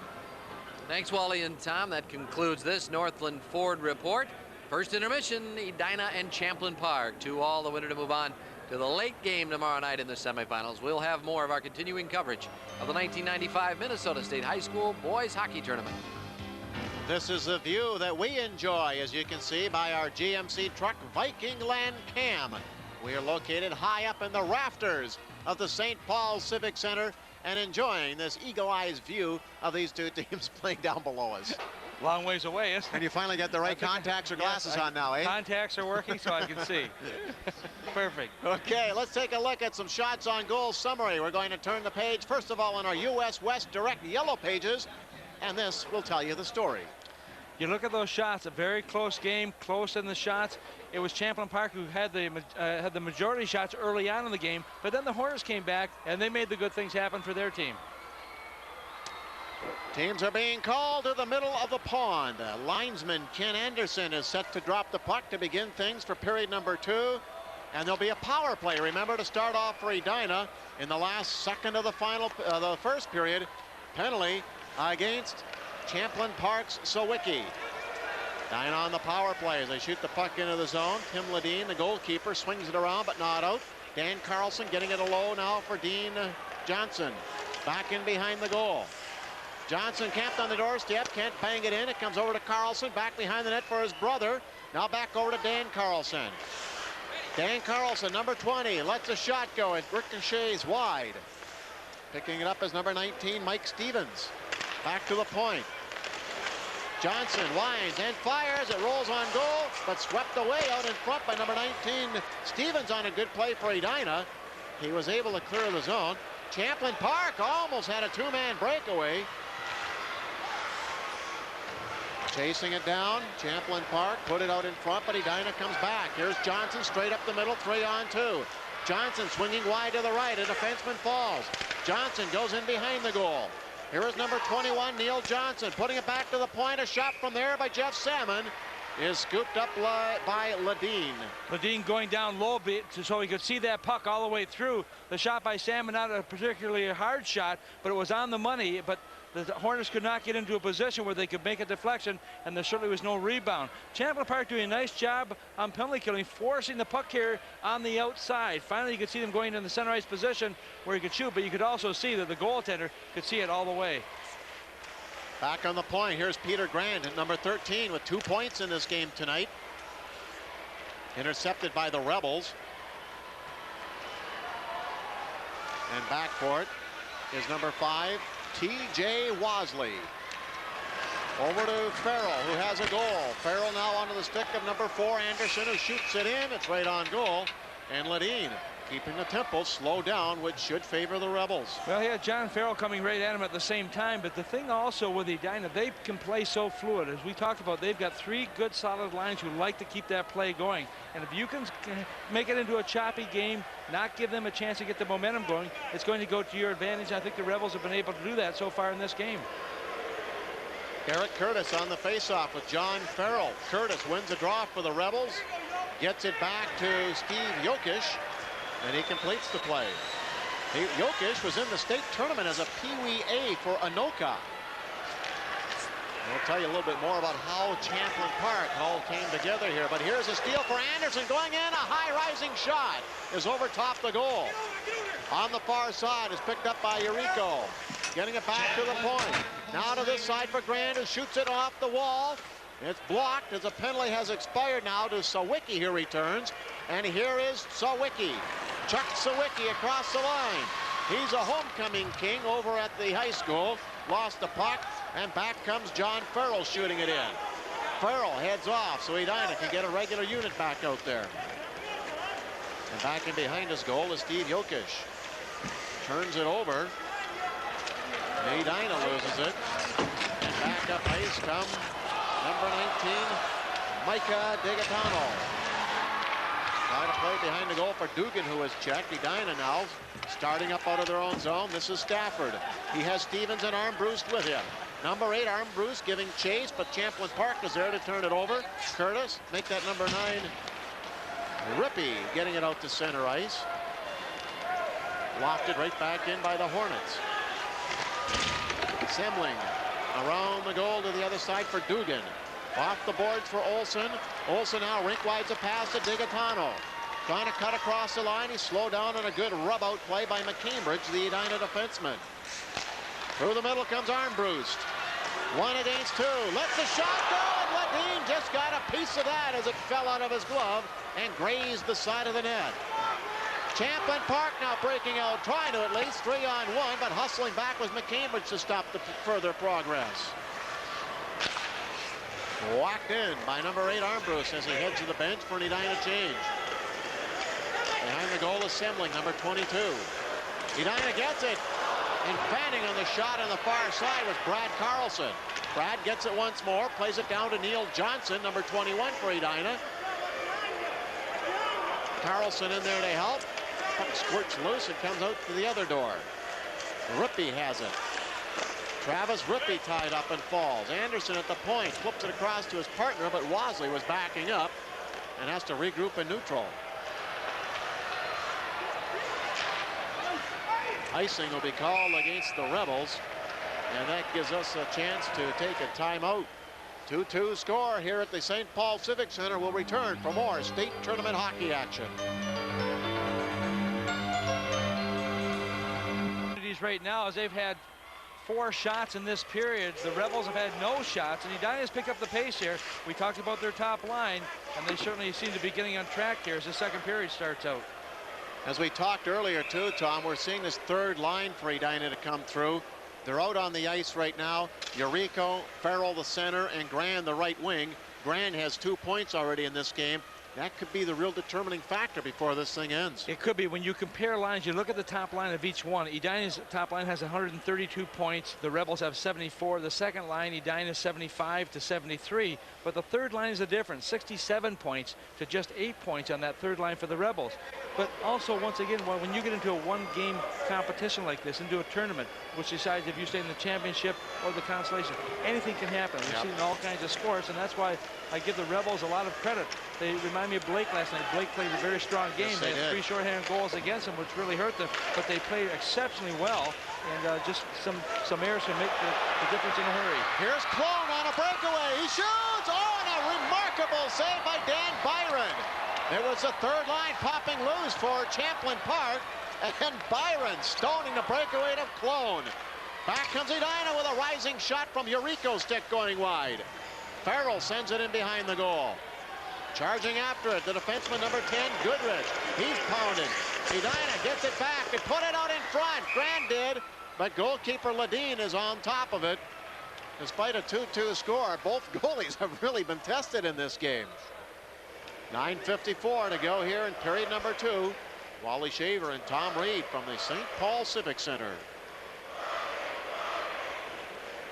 Thanks, Wally and Tom. That concludes this Northland Ford report. First intermission, Edina and Champlin Park 2-2, the winner to move on to the late game tomorrow night in the semifinals. We'll have more of our continuing coverage of the 1995 Minnesota State High School Boys Hockey Tournament. This is the view that we enjoy, as you can see, by our GMC truck Viking Land Cam. We are located high up in the rafters of the St. Paul Civic Center and enjoying this eagle-eyed view of these two teams playing down below us. Long ways away, isn't it? And you finally got the right contacts or glasses on now, eh? Contacts are working so I can see. Perfect. Okay, let's take a look at some shots on goal summary. We're going to turn the page, first of all, on our U.S. West Direct yellow pages, and this will tell you the story. You look at those shots, a very close game, close in the shots. It was Champlin Park who had the majority of shots early on in the game, but then the Hornets came back and they made the good things happen for their team. Teams are being called to the middle of the pond. Linesman Ken Anderson is set to drop the puck to begin things for period number 2. And there'll be a power play, remember, to start off for Edina in the last second of the first period. Penalty against Champlin Park's Sawicki. Edina on the power play as they shoot the puck into the zone. Tim Ledeen, the goalkeeper, swings it around but not out. Dan Carlson getting it low now for Dean Johnson. Back in behind the goal. Johnson camped on the doorstep, can't bang it in. It comes over to Carlson, back behind the net for his brother. Now back over to Dan Carlson. Dan Carlson, number 20, lets a shot go. It ricochets wide. Picking it up is number 19, Mike Stevens. Back to the point. Johnson winds and fires. It rolls on goal, but swept away out in front by number 19, Stevens, on a good play for Edina. He was able to clear the zone. Champlin Park almost had a two-man breakaway. Chasing it down, Champlin Park put it out in front, but Edina comes back. Here's Johnson straight up the middle, 3-on-2. Johnson swinging wide to the right, a defenseman falls. Johnson goes in behind the goal. Here is number 21, Neil Johnson, putting it back to the point. A shot from there by Jeff Salmon. is scooped up by Ledeen. Ledeen going down low bit so he could see that puck all the way through. The shot by Salmon, not a particularly hard shot, but it was on the money. But the Hornets could not get into a position where they could make a deflection, and there certainly was no rebound. Champlin Park doing a nice job on penalty killing, forcing the puck here on the outside. Finally, you could see them going in the center ice position where he could shoot, but you could also see that the goaltender could see it all the way. Back on the point, here's Peter Grand at number 13 with 2 points in this game tonight. Intercepted by the Rebels. And back for it is number 5, T.J. Wasley. Over to Farrell, who has a goal. Farrell now onto the stick of number 4, Anderson, who shoots it in. It's right on goal. And Ledeen keeping the tempo slow down, which should favor the Rebels. Well, he had John Farrell coming right at him at the same time, but the thing also with Edina, they can play so fluid. As we talked about, they've got 3 good solid lines who like to keep that play going. And if you can make it into a choppy game, not give them a chance to get the momentum going, it's going to go to your advantage. I think the Rebels have been able to do that so far in this game. Garrett Curtis on the faceoff with John Farrell. Curtis wins a draw for the Rebels, gets it back to Steve Jokic, and he completes the play. Jokic was in the state tournament as a Pee-wee A for Anoka. We'll tell you a little bit more about how Champlin Park all came together here. But here's a steal for Anderson going in. A high rising shot is over top the goal. On the far side is picked up by Yuriko. Getting it back to the point. Now to this side for Grand, who shoots it off the wall. It's blocked as a penalty has expired now to Sawicki, who returns. And here is Sawicki. Chuck Sawicki across the line. He's a homecoming king over at the high school. Lost the puck, and back comes John Farrell shooting it in. Farrell heads off, so Edina can get a regular unit back out there. And back in behind his goal is Steve Jokic. Turns it over. Edina loses it. And back up ice come number 19, Micah DeGatano. Trying to play behind the goal for Dugan, who is checked. Edina now starting up out of their own zone. This is Stafford. He has Stevens and Armbrust with him. Number 8, Armbrust giving chase, but Champlin Park is there to turn it over. Curtis, make that number 9. Rippey getting it out to center ice. Lofted right back in by the Hornets. Semling around the goal to the other side for Dugan. Off the boards for Olsen. Olsen now rink wides a pass to Digatano. Trying to cut across the line. He's slowed down on a good rub out play by McCambridge, the Edina defenseman. Through the middle comes Armbrust. 1 against 2. Lets the shot go, and Ledeen just got a piece of that as it fell out of his glove and grazed the side of the net. Champlin Park now breaking out, trying to at least 3-on-1, but hustling back was McCambridge to stop the further progress. Walked in by number 8 Armbrust as he heads to the bench for an Edina change. Behind the goal is Semling, number 22. Edina gets it, and fanning on the shot on the far side was Brad Carlson. Brad gets it once more, plays it down to Neil Johnson, number 21 for Edina. Carlson in there to help. Puck squirts loose and comes out to the other door. Rippey has it. Travis Rippey tied up and falls. Anderson at the point, flips it across to his partner, but Wasley was backing up and has to regroup in neutral. Icing will be called against the Rebels, and that gives us a chance to take a timeout. 2-2 score here at the St. Paul Civic Center. Will return for more state tournament hockey action. Right now, as they've had 4 shots in this period, the Rebels have had no shots, and Edina's picked up the pace here. We talked about their top line, and they certainly seem to be getting on track here as the second period starts out. As we talked earlier too, Tom, we're seeing this third line for Edina to come through. They're out on the ice right now. Yuriko, Farrell the center, and Grand the right wing. Grand has 2 points already in this game. that could be the real determining factor before this thing ends. It could be. When you compare lines, you look at the top line of each one. Edina's top line has 132 points. The Rebels have 74. The second line, Edina, 75 to 73. But the third line is the difference, 67 points to just 8 points on that third line for the Rebels. But also, once again, when you get into a one-game competition like this, into a tournament, which decides if you stay in the championship or the consolation, anything can happen. We've seen all kinds of scores, and that's why I give the Rebels a lot of credit. They remind me of Blake last night. Blake played a very strong game. Yes, they had 3 shorthand goals against them, which really hurt them, but they played exceptionally well, and just some errors can make the difference in a hurry. Here's Clone on a breakaway. He shoots! Oh, and a remarkable save by Dan Byron. It was the third line popping loose for Champlin Park, and Byron stoning the breakaway to Clone. Back comes Edina with a rising shot from Yuriko's stick going wide. Farrell sends it in behind the goal. Charging after it, the defenseman number 10, Goodrich. He's pounding. Edina gets it back. They put it out in front. Grand did, but goalkeeper Ledeen is on top of it. Despite a 2-2 score, both goalies have really been tested in this game. 9:54 to go here in period number 2. Wally Shaver and Tom Reed from the St. Paul Civic Center.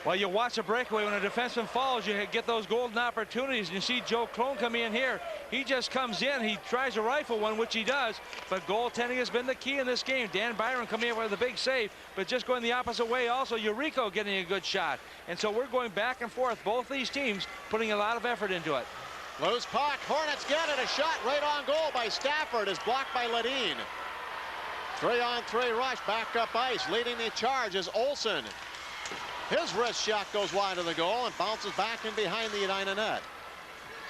Well, you watch a breakaway when a defenseman falls, you get those golden opportunities. And you see Joe Clone come in here. He just comes in. He tries to rifle one, which he does. But goaltending has been the key in this game. Dan Byron coming in with a big save, but just going the opposite way. Also, Yuriko getting a good shot. And so we're going back and forth. Both these teams putting a lot of effort into it. Loose puck. Hornets get it. A shot right on goal by Stafford is blocked by Ledeen. 3-on-3 rush. Back up ice. Leading the charge is Olsen. His wrist shot goes wide of the goal and bounces back in behind the Edina net.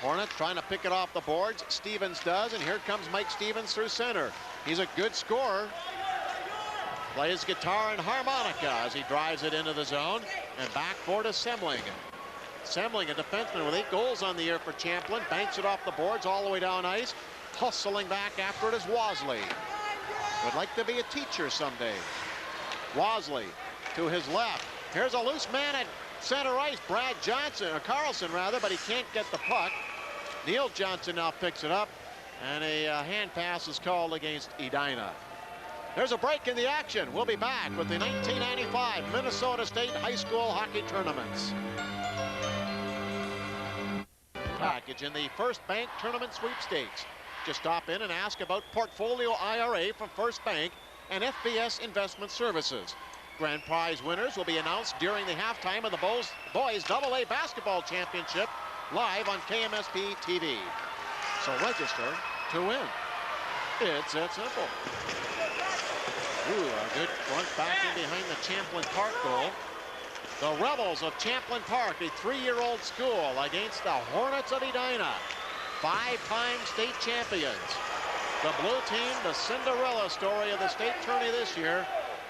Hornets trying to pick it off the boards. Stevens does, and here comes Mike Stevens through center. He's a good scorer. Plays guitar and harmonica as he drives it into the zone. And back for to Semling. Semling, a defenseman with 8 goals on the year for Champlin, banks it off the boards all the way down ice. Hustling back after it is Wasley. Would like to be a teacher someday. Wasley to his left. Here's a loose man at center ice, Brad Johnson, or Carlson rather, but he can't get the puck. Neil Johnson now picks it up, and a hand pass is called against Edina. There's a break in the action. We'll be back with the 1995 Minnesota State High School Hockey Tournaments. Package in the First Bank Tournament Sweepstakes. Just stop in and ask about Portfolio IRA from First Bank and FBS Investment Services. Grand prize winners will be announced during the halftime of the Boys AA Basketball Championship live on KMSP TV. So register to win. It's that simple. Ooh, a good front back in behind the Champlin Park goal. The Rebels of Champlin Park, a 3-year-old school, against the Hornets of Edina, 5-time state champions. The blue team, the Cinderella story of the state tourney this year.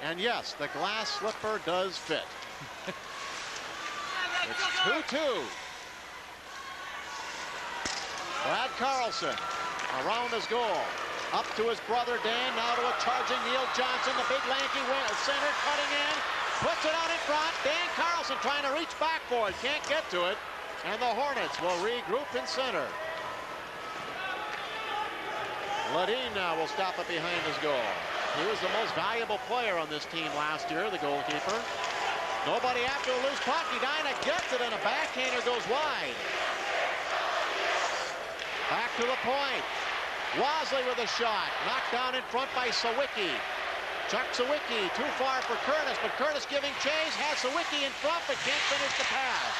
And yes, the glass slipper does fit. It's 2-2. Brad Carlson around his goal. Up to his brother Dan, now to a charging Neil Johnson, the big lanky center cutting in. Puts it out in front. Dan Carlson trying to reach back for it. Can't get to it. And the Hornets will regroup in center. Ledeen now will stop it behind his goal. He was the most valuable player on this team last year, the goalkeeper. Nobody after a loose puck. Edina gets it, and a backhander goes wide. Back to the point. Wasley with a shot. Knocked down in front by Sawicki. Chuck Sawicki too far for Curtis, but Curtis giving chase. Has Sawicki in front, but can't finish the pass.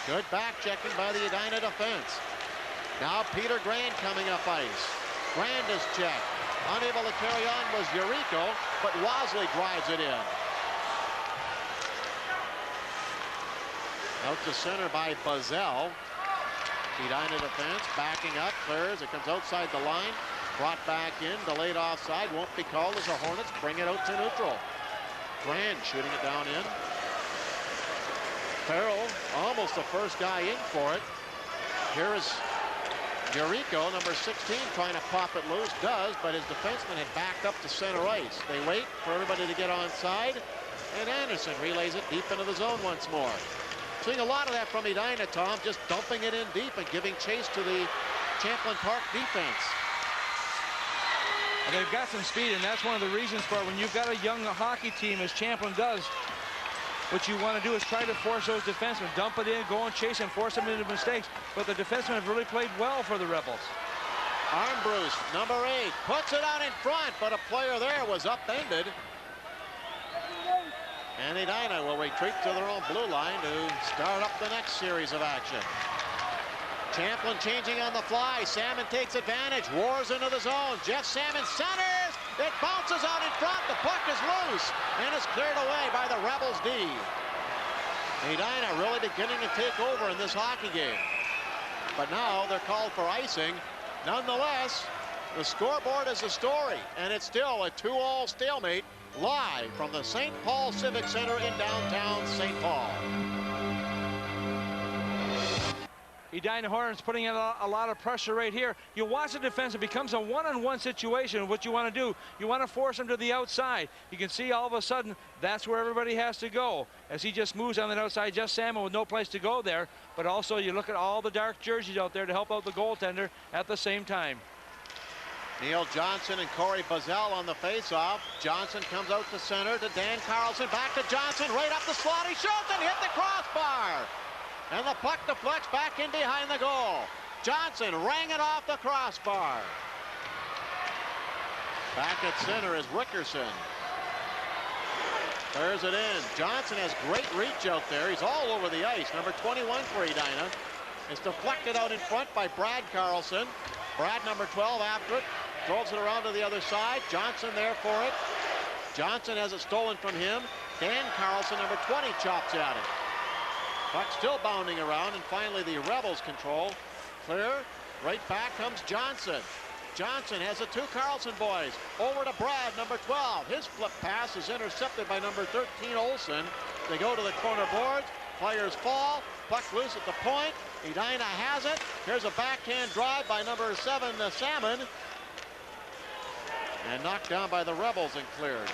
Good back checking by the Edina defense. Now Peter Grand coming up ice. Grand is checked. Unable to carry on was Yuriko, but Wasley drives it in. Out to center by Bazel. Edina defense backing up, clears. It comes outside the line. Brought back in, delayed offside. Won't be called as the Hornets bring it out to neutral. Grand shooting it down in. Farrell, almost the first guy in for it. Here is Yuriko, number 16, trying to pop it loose, does, but his defenseman had backed up to center ice. They wait for everybody to get onside, and Anderson relays it deep into the zone once more. Seeing a lot of that from Edina, Tom, just dumping it in deep and giving chase to the Champlin Park defense. And they've got some speed, and that's one of the reasons for it. When you've got a young hockey team, as Champlin does, what you want to do is try to force those defensemen, dump it in, go and chase and force them into mistakes. But the defensemen have really played well for the Rebels. Armbruster, number 8, puts it out in front, but a player there was upended. And Edina will retreat to their own blue line to start up the next series of action. Champlin changing on the fly. Salmon takes advantage, roars into the zone. Jeff Salmon centers. It bounces out in front. The puck is loose and is cleared away by the Rebels D. Edina really beginning to take over in this hockey game. But now they're called for icing. Nonetheless, the scoreboard is a story, and it's still a 2-all stalemate live from the St. Paul Civic Center in downtown St. Paul. Edina Hornets putting in a lot of pressure right here. You watch the defense, it becomes a one-on-one situation. What you want to do, you want to force them to the outside. You can see all of a sudden that's where everybody has to go. As he just moves on that outside, Jeff Salmon with no place to go there. But also you look at all the dark jerseys out there to help out the goaltender at the same time. Neil Johnson and Corey Bazell on the face-off. Johnson comes out to center to Dan Carlson. Back to Johnson, right up the slot. He shoots and hit the crossbar. And the puck deflects back in behind the goal. Johnson rang it off the crossbar. Back at center is Rickerson. Clears it in. Johnson has great reach out there. He's all over the ice. Number 21 for Edina. It's deflected out in front by Brad Carlson. Brad, number 12, after it. Throws it around to the other side. Johnson there for it. Johnson has it stolen from him. Dan Carlson, number 20, chops at it. Puck still bounding around, and finally the Rebels control. Clear. Right back comes Johnson. Johnson has the 2 Carlson boys. Over to Brad, number 12. His flip pass is intercepted by number 13, Olsen. They go to the corner boards. Players fall. Puck loose at the point. Edina has it. Here's a backhand drive by number 7, Salmon. And knocked down by the Rebels and cleared.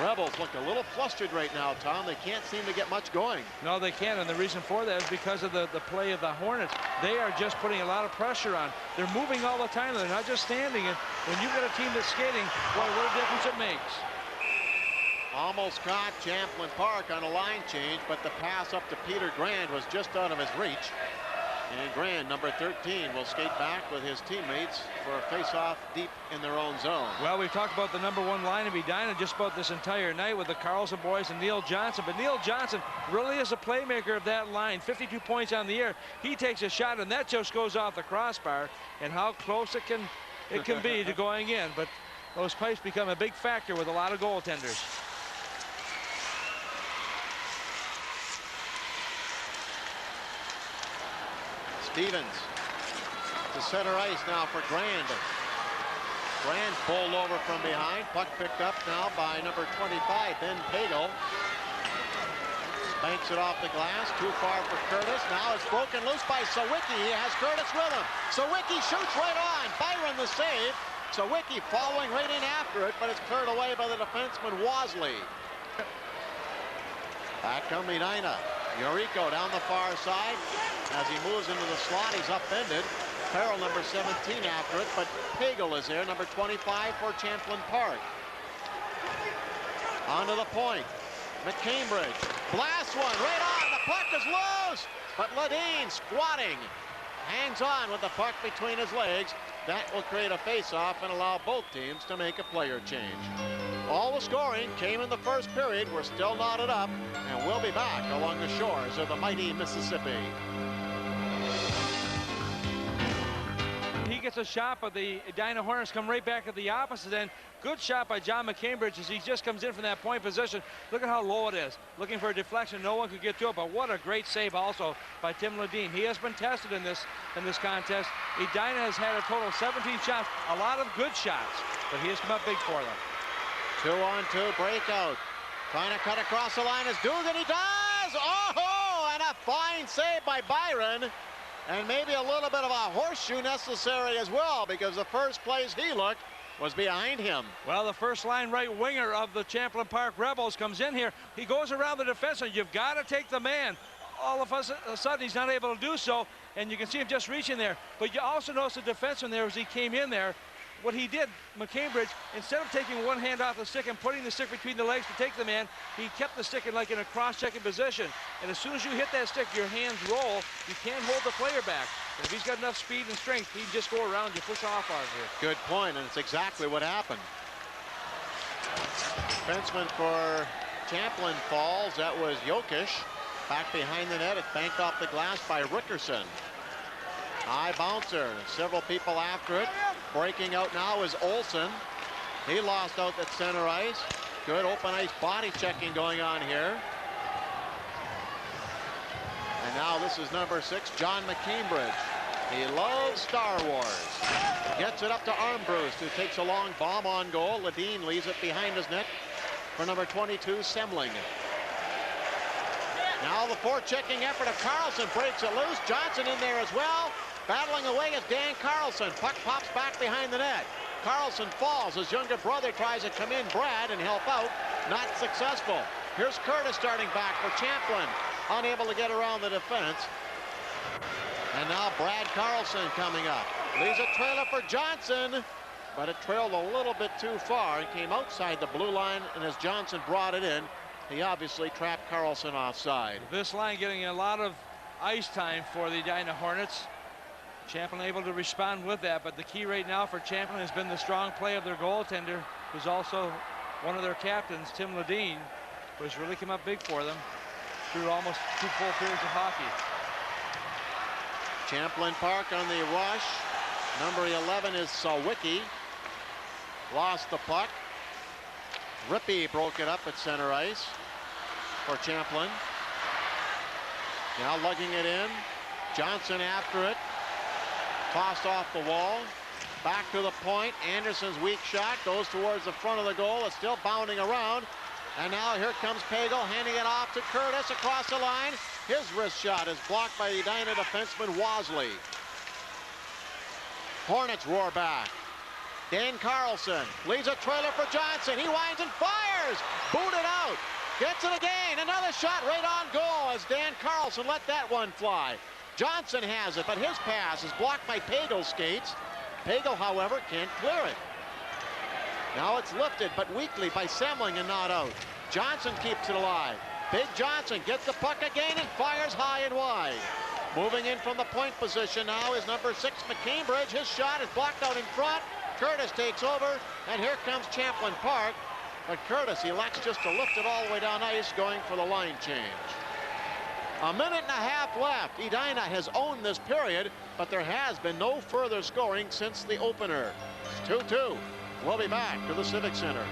Rebels look a little flustered right now, Tom. They can't seem to get much going. No, they can't, and the reason for that is because of the play of the Hornets. They are just putting a lot of pressure on. They're moving all the time. They're not just standing. And when you've got a team that's skating, boy, what a difference it makes. Almost caught Champlin Park on a line change, but the pass up to Peter Grand was just out of his reach. And Grand, number 13, will skate back with his teammates for a face-off deep in their own zone. Well, we've talked about the number 1 line of Edina just about this entire night with the Carlson boys and Neil Johnson. But Neil Johnson really is a playmaker of that line. 52 points on the year. He takes a shot, and that just goes off the crossbar. And how close it can be to going in. But those pipes become a big factor with a lot of goaltenders. Stevens to center ice now for Grand. Grand pulled over from behind. Puck picked up now by number 25, Ben Pagel. Banks it off the glass. Too far for Curtis. Now it's broken loose by Sawicki. He has Curtis with him. Sawicki shoots right on. Byron the save. Sawicki following right in after it, but it's cleared away by the defenseman Wasley. Back come Edina. Yuriko down the far side. As he moves into the slot, he's upended. Farrell, number 17, after it, but Pagel is there, number 25 for Champlin Park. Onto the point. McCambridge blasts one right on. The puck is loose, but Ledeen squatting. Hangs on with the puck between his legs. That will create a face-off and allow both teams to make a player change. All the scoring came in the first period. We're still knotted up, and we'll be back along the shores of the mighty Mississippi. He gets a shot, but the Edina Hornets come right back at the opposite end. Good shot by John McCambridge as he just comes in from that point position. Look at how low it is. Looking for a deflection. No one could get to it, but what a great save also by Tim Ledeen. He has been tested in this contest. Edina has had a total of 17 shots, a lot of good shots, but he has come up big for them. 2-on-2 breakout. Trying to cut across the line is Dugan. He does! Oh, and a fine save by Byron. And maybe a little bit of a horseshoe necessary as well, because the first place he looked was behind him. Well, the first line right winger of the Champlin Park Rebels comes in here. He goes around the defenseman. You've got to take the man. all of a sudden he's not able to do so, and you can see him just reaching there. But you also notice the defenseman there as he came in there. What he did, McCambridge, instead of taking one hand off the stick and putting the stick between the legs to take the man, he kept the stick in like in a cross-checking position. And as soon as you hit that stick, your hands roll. You can't hold the player back. And if he's got enough speed and strength, he can just go around you, push off on you. Good point, and it's exactly what happened. Defenseman for Champlin falls. That was Jokic. Back behind the net, it's banked off the glass by Rickerson. High bouncer, several people after it. Breaking out now is Olsen. He lost out at center ice. Good open ice body checking going on here. And now this is number 6, John McCambridge. He loves Star Wars. Gets it up to Armbruster, who takes a long bomb on goal. Ledeen leaves it behind his net for number 22, Semling. Now the forechecking effort of Carlson breaks it loose. Johnson in there as well. Battling away is Dan Carlson. Puck pops back behind the net. Carlson falls. His younger brother tries to come in, Brad, and help out. Not successful. Here's Curtis starting back for Champlin. Unable to get around the defense. And now Brad Carlson coming up. Leaves a trailer for Johnson, but it trailed a little bit too far and came outside the blue line, and as Johnson brought it in, he obviously trapped Carlson offside. This line getting a lot of ice time for the Edina Hornets. Champlin able to respond with that, but the key right now for Champlin has been the strong play of their goaltender, who's also one of their captains, Tim Ledeen, who has really come up big for them through almost 2 full periods of hockey. Champlin Park on the rush. Number 11 is Sawicki. Lost the puck. Rippey broke it up at center ice for Champlin. Now lugging it in. Johnson after it. Tossed off the wall. Back to the point. Anderson's weak shot goes towards the front of the goal. It's still bounding around. And now here comes Pagel handing it off to Curtis across the line. His wrist shot is blocked by the Edina defenseman Wasley. Hornets roar back. Dan Carlson leads a trailer for Johnson. He winds and fires. Booted out. Gets it again. Another shot right on goal as Dan Carlson let that one fly. Johnson has it, but his pass is blocked by Pagel's skates. Pagel, however, can't clear it. Now it's lifted, but weakly by Semling and not out. Johnson keeps it alive. Big Johnson gets the puck again and fires high and wide. Moving in from the point position now is number 6, McCambridge. His shot is blocked out in front. Curtis takes over, and here comes Champlin Park. But Curtis elects just to lift it all the way down ice, going for the line change. A minute and a half left. Edina has owned this period, but there has been no further scoring since the opener. It's 2-2. We'll be back to the Civic Center.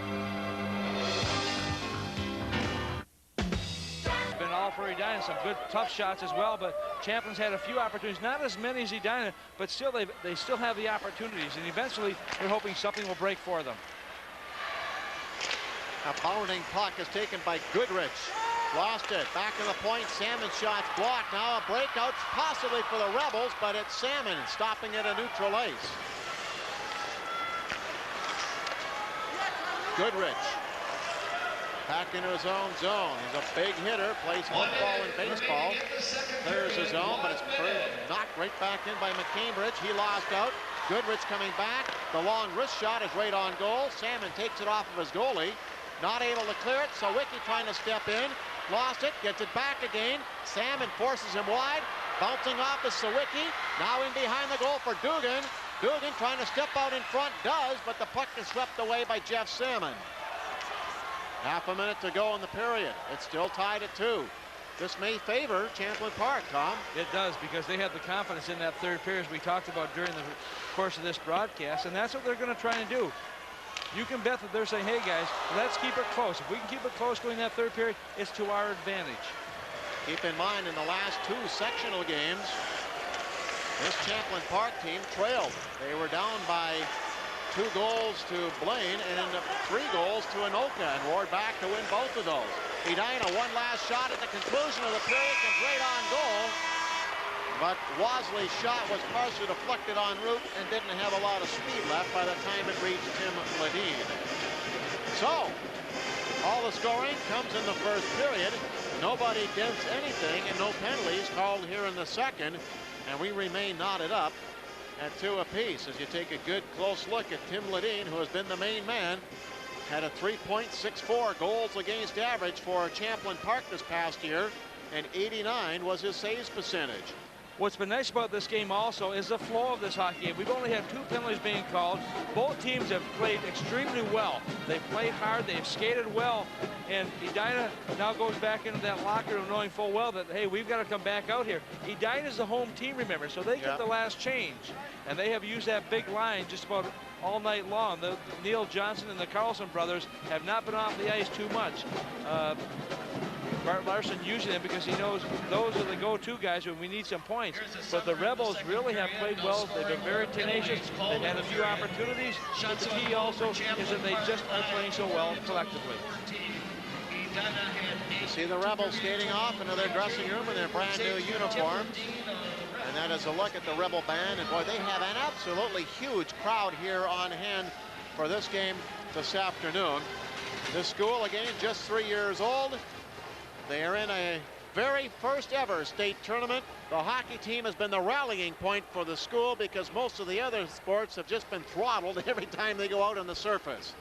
It's been all for Edina. Some good tough shots as well, but Champlin's had a few opportunities. Not as many as Edina, but still they still have the opportunities, and eventually they're hoping something will break for them. A bounding puck is taken by Goodrich. Lost it. Back in the point. Salmon shot's blocked. Now a breakout possibly for the Rebels, but it's Salmon stopping it at neutral ice. Goodrich back into his own zone. He's a big hitter. Plays football and baseball. Clears his zone, but it's knocked right back in by McCambridge. He lost out. Goodrich coming back. The long wrist shot is right on goal. Salmon takes it off of his goalie. Not able to clear it. Sawicki trying to step in. Lost it. Gets it back again. Salmon forces him wide. Bouncing off is Sawicki. Now in behind the goal for Dugan. Dugan trying to step out in front. Does, but the puck is swept away by Jeff Salmon. Half a minute to go in the period. It's still tied at 2. This may favor Champlin Park, Tom. It does, because they have the confidence in that third period as we talked about during the course of this broadcast, and that's what they're going to try and do. You can bet that they're saying, hey guys, let's keep it close. If we can keep it close during that third period, it's to our advantage. Keep in mind, in the last 2 sectional games, this Champlin Park team trailed. They were down by 2 goals to Blaine and 3 goals to Anoka, and roared back to win both of those. Edina, one last shot at the conclusion of the period, comes right on goal. But Wasley's shot was partially deflected en route and didn't have a lot of speed left by the time it reached Tim Ledeen. So, All the scoring comes in the first period. Nobody dents anything and no penalties called here in the second. And we remain knotted up at 2 apiece as you take a good close look at Tim Ledeen, who has been the main man. Had a 3.64 goals against average for Champlin Park this past year, and 89 was his saves percentage. What's been nice about this game also is the flow of this hockey game. We've only had 2 penalties being called. Both teams have played extremely well. They've played hard, they've skated well, and Edina now goes back into that locker room knowing full well that, hey, we've got to come back out here. Edina's the home team, remember, so they get the last change. And they have used that big line just about all night long. The Neil Johnson and the Carlson brothers have not been off the ice too much. Bart Larson using them because he knows those are the go-to guys when we need some points. But the Rebels really have played well. They've been very tenacious. They've had a few opportunities. But the key also is that they just are playing so well collectively. You see the Rebels skating off into their dressing room in their brand new uniforms. And that is a look at the Rebel band. And boy, they have an absolutely huge crowd here on hand for this game this afternoon. This school, again, just 3 years old. They are in a very first ever state tournament. The hockey team has been the rallying point for the school because most of the other sports have just been throttled every time they go out on the surface.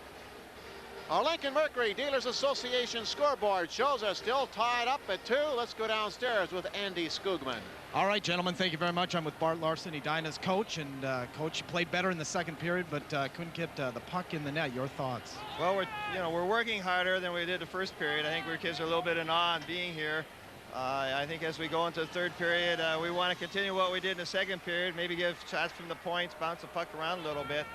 Our Lincoln Mercury Dealers Association scoreboard shows us still tied up at 2. Let's go downstairs with Andy Skugman. All right, gentlemen, thank you very much. I'm with Bart Larson, Edina's coach, and coach played better in the second period, but couldn't get the puck in the net. Your thoughts? Well, we're working harder than we did the first period. I think our kids are a little bit in awe on being here. I think as we go into the third period, we want to continue what we did in the second period, maybe give shots from the points, bounce the puck around a little bit.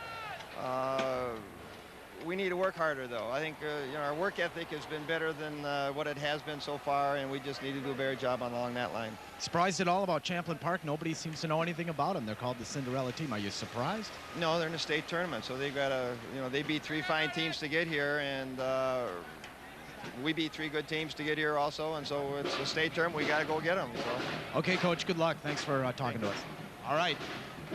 We need to work harder, though. I think our work ethic has been better than what it has been so far, and we just need to do a better job along that line. Surprised at all about Champlin Park? Nobody seems to know anything about them. They're called the Cinderella team. Are you surprised? No, they're in the state tournament, so they've got to, they beat 3 fine teams to get here, and we beat 3 good teams to get here also, and so it's a state tournament. We got to go get them. So. Okay, Coach, good luck. Thanks for talking to us. All right.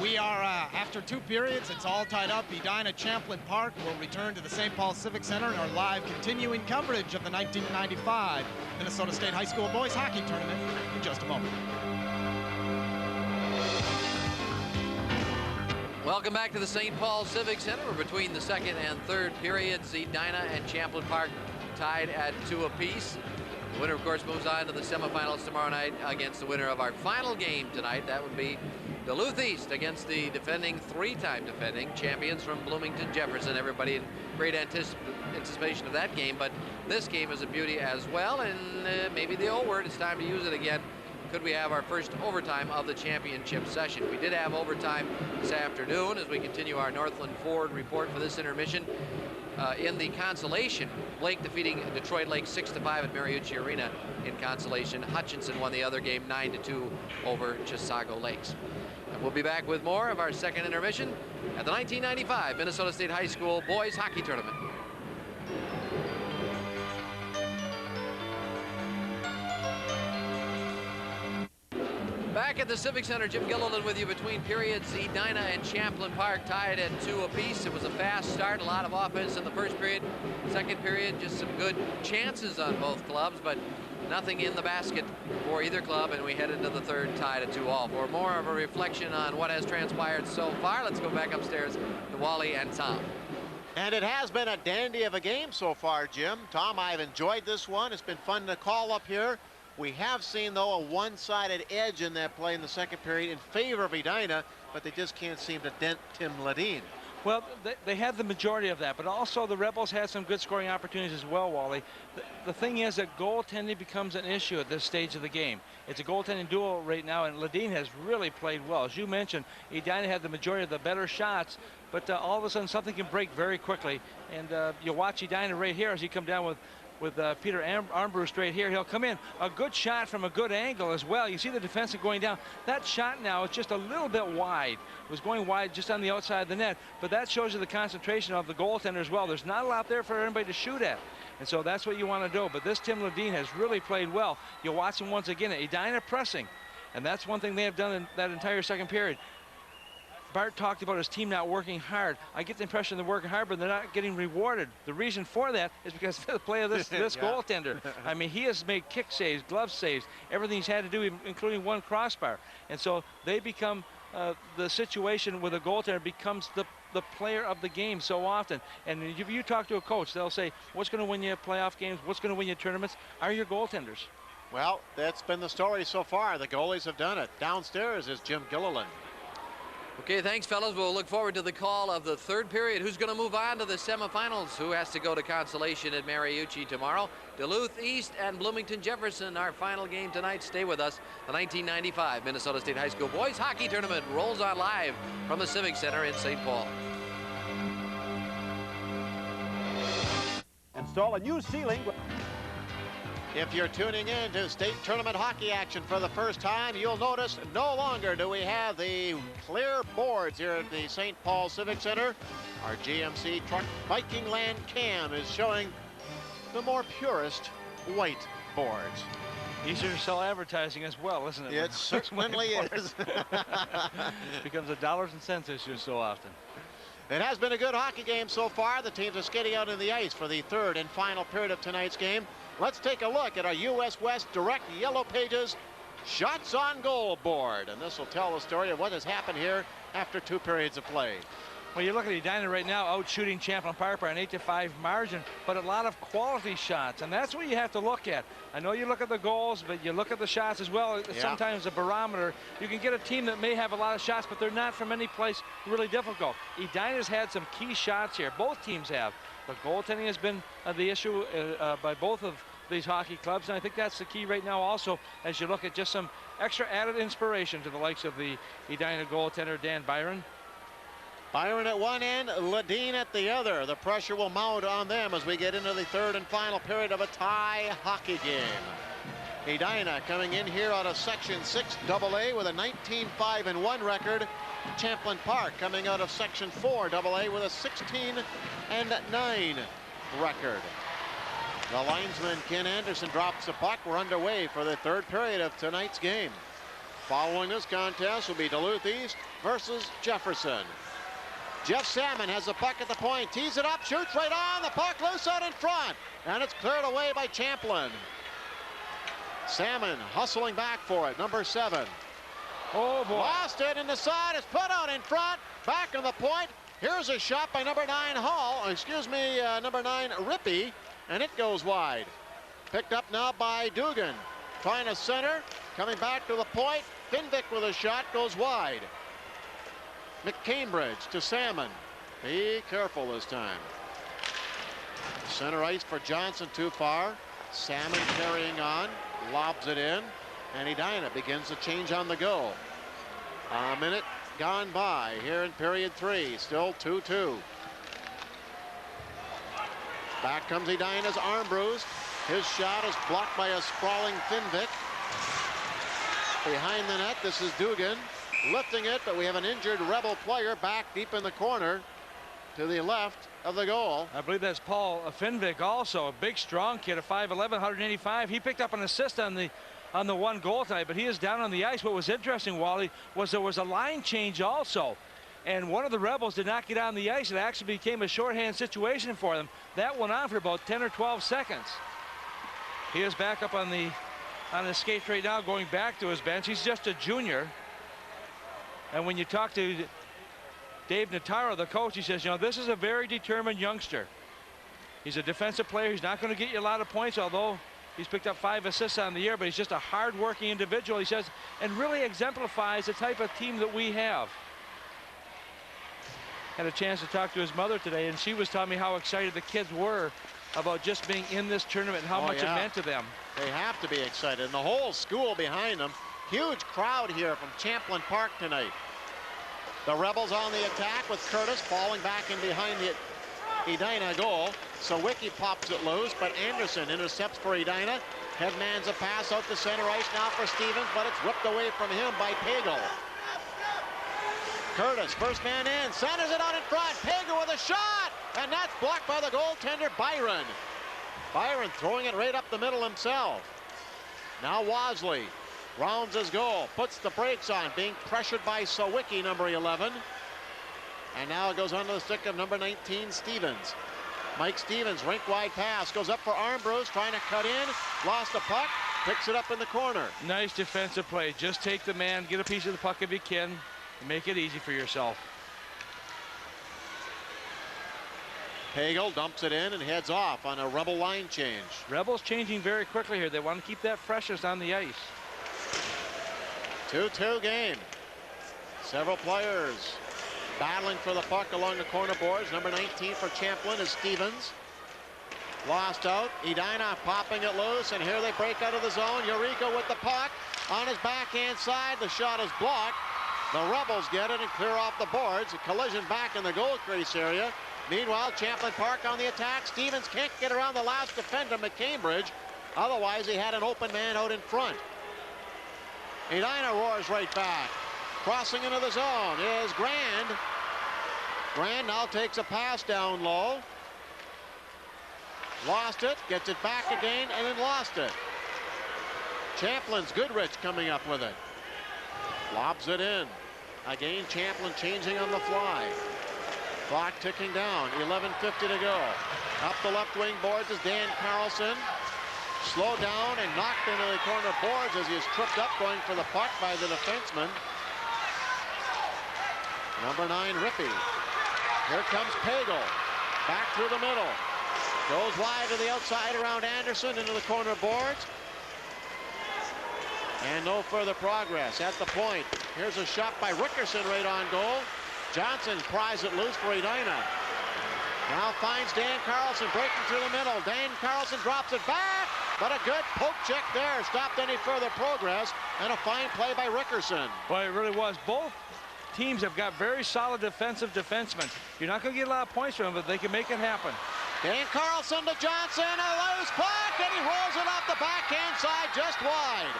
We are, after 2 periods, it's all tied up. Edina Champlin Park will return to the St. Paul Civic Center in our live continuing coverage of the 1995 Minnesota State High School Boys Hockey Tournament in just a moment. Welcome back to the St. Paul Civic Center. We're between the second and third periods. Edina and Champlin Park tied at 2 apiece. The winner, of course, moves on to the semifinals tomorrow night against the winner of our final game tonight. That would be Duluth East against the defending, 3-time defending champions from Bloomington Jefferson. Everybody in great anticipation of that game, but this game is a beauty as well, and maybe the old word, it's time to use it again. Could we have our first overtime of the championship session? We did have overtime this afternoon as we continue our Northland Ford report for this intermission. In the consolation, Blake defeating Detroit Lake 6-5 at Mariucci Arena in consolation. Hutchinson won the other game 9-2 over Chisago Lakes. And we'll be back with more of our second intermission at the 1995 Minnesota State High School Boys Hockey Tournament. Back at the Civic Center, Jim Gilliland with you between periods. Edina and Champlin Park tied at 2 apiece. It was a fast start, a lot of offense in the first period. Second period, just some good chances on both clubs, but nothing in the basket for either club, and we head into the third tied at 2-all. For more of a reflection on what has transpired so far, let's go back upstairs to Wally and Tom. And it has been a dandy of a game so far, Jim. Tom, I've enjoyed this one. It's been fun to call up here. We have seen, though, a one-sided edge in that play in the second period in favor of Edina, but they just can't seem to dent Tim Ledeen. Well, they had the majority of that, but also the Rebels had some good scoring opportunities as well, Wally. The thing is that goaltending becomes an issue at this stage of the game. It's a goaltending duel right now, and Ledeen has really played well. As you mentioned, Edina had the majority of the better shots, but all of a sudden something can break very quickly. And you watch Edina right here as he come down with Peter Armbruster right here. He'll come in. A good shot from a good angle as well. You see the defenseman going down. That shot now is just a little bit wide. It was going wide just on the outside of the net, but that shows you the concentration of the goaltender as well. There's not a lot there for anybody to shoot at, and so that's what you want to do. But this Tim Ledeen has really played well. You'll watch him once again. Edina pressing, and that's one thing they have done in that entire second period. Bart talked about his team not working hard. I get the impression they're working hard, but they're not getting rewarded. The reason for that is because of the play of this goaltender. I mean, he has made kick saves, glove saves, everything he's had to do, including one crossbar. And so they become the situation where the goaltender becomes the player of the game so often. And if you talk to a coach, they'll say, what's going to win you playoff games? What's going to win you tournaments? Are your goaltenders. Well, that's been the story so far. The goalies have done it. Downstairs is Jim Gilliland. Okay, thanks, fellas. We'll look forward to the call of the third period. Who's going to move on to the semifinals? Who has to go to consolation at Mariucci tomorrow? Duluth East and Bloomington Jefferson, our final game tonight. Stay with us. The 1995 Minnesota State High School Boys Hockey Tournament rolls on live from the Civic Center in St. Paul. Install a new ceiling. If you're tuning in to state tournament hockey action for the first time, you'll notice no longer do we have the clear boards here at the St. Paul Civic Center. Our GMC truck Viking Land cam is showing the more purest white boards. Easier to sell advertising as well, isn't it? It certainly is. Becomes a dollars and cents issue so often. It has been a good hockey game so far. The teams are skating out in the ice for the third and final period of tonight's game. Let's take a look at our U.S. West Direct Yellow Pages shots on goal board. And this will tell the story of what has happened here after 2 periods of play. Well, you look at Edina right now out shooting Champlin Park by an 8-5 margin, but a lot of quality shots, and that's what you have to look at. I know you look at the goals, but you look at the shots as well. Yeah. Sometimes a barometer. You can get a team that may have a lot of shots, but they're not from any place really difficult. Edina's had some key shots here. Both teams have. The goaltending has been the issue by both of these hockey clubs, and I think that's the key right now also as you look at just some extra added inspiration to the likes of the Edina goaltender Dan Byron. Byron at one end, Ledeen at the other. The pressure will mount on them as we get into the third and final period of a tie hockey game. Edina coming in here out of Section 6 AA with a 19-5-1 record. Champlin Park coming out of Section 4 AA with a 16-9 record. The linesman Ken Anderson drops the puck. We're underway for the third period of tonight's game. Following this contest will be Duluth East versus Jefferson. Jeff Salmon has the puck at the point, tees it up, shoots right on, the puck loose out in front, and it's cleared away by Champlin. Salmon hustling back for it, number 7. Oh boy. Lost it, and the side is put out in front, back on the point. Here's a shot by number 9 number 9 Rippey, and it goes wide. Picked up now by Dugan, trying to center, coming back to the point. Finvick with a shot, goes wide. McCambridge to Salmon. Be careful this time. Center ice for Johnson, too far. Salmon carrying on, lobs it in, and Edina begins to change on the go. A minute gone by here in period 3, still 2-2. Back comes Edina's arm bruised. His shot is blocked by a sprawling Finvick. Behind the net, this is Dugan. Lifting it, but we have an injured Rebel player back deep in the corner to the left of the goal. I believe that's Paul Finvick, also a big strong kid, a 5'11", 185. He picked up an assist on the one goal tonight, but he is down on the ice. What was interesting, Wally, was there was a line change also, and one of the Rebels did not get on the ice. It actually became a shorthand situation for them. That went on for about 10 or 12 seconds. He is back up on his skates right now, going back to his bench. He's just a junior. And when you talk to Dave Notaro, the coach, he says, you know, this is a very determined youngster. He's a defensive player. He's not going to get you a lot of points, although he's picked up 5 assists on the year, but he's just a hard-working individual, he says, and really exemplifies the type of team that we have. Had a chance to talk to his mother today, and she was telling me how excited the kids were about just being in this tournament and how much it meant to them. They have to be excited, and the whole school behind them. Huge crowd here from Champlin Park tonight. The Rebels on the attack with Curtis falling back in behind the Edina goal. Sawicki pops it loose, but Anderson intercepts for Edina. Headmans a pass out to center ice now for Stevens, but it's ripped away from him by Pagel. Curtis, first man in, centers it out in front. Pagel with a shot, and that's blocked by the goaltender Byron. Byron throwing it right up the middle himself. Now Wasley rounds his goal, puts the brakes on, being pressured by Sawicki, number 11. And now it goes onto the stick of number 19, Stevens. Mike Stevens, rink-wide pass, goes up for Armbruster, trying to cut in, lost a puck, picks it up in the corner. Nice defensive play. Just take the man, get a piece of the puck if you can, and make it easy for yourself. Hagel dumps it in and heads off on a Rebel line change. Rebels changing very quickly here. They want to keep that freshness on the ice. 2-2 game. Several players battling for the puck along the corner boards. Number 19 for Champlin is Stevens. Lost out. Edina popping it loose, and here they break out of the zone. Eureka with the puck on his backhand side. The shot is blocked. The Rebels get it and clear off the boards. A collision back in the goal crease area. Meanwhile, Champlin Park on the attack. Stevens can't get around the last defender, McCambridge. Otherwise, he had an open man out in front. Edina roars right back. Crossing into the zone is Grand. Grand now takes a pass down low. Lost it, gets it back again, and then lost it. Champlin's Goodrich coming up with it. Lobs it in. Again, Champlin changing on the fly. Clock ticking down, 11:50 to go. Up the left wing boards is Dan Carlson. Slowed down and knocked into the corner boards as he is tripped up going for the puck by the defenseman. Number 9, Rippey. Here comes Pagel. Back through the middle. Goes wide to the outside around Anderson into the corner boards. And no further progress at the point. Here's a shot by Rickerson right on goal. Johnson pries it loose for Edina. Now finds Dan Carlson breaking through the middle. Dan Carlson drops it back, but a good poke check there stopped any further progress, and a fine play by Rickerson. Boy, it really was. Both teams have got very solid defensive defensemen. You're not going to get a lot of points from them, but they can make it happen. Dan Carlson to Johnson, a loose puck, and he rolls it off the backhand side just wide.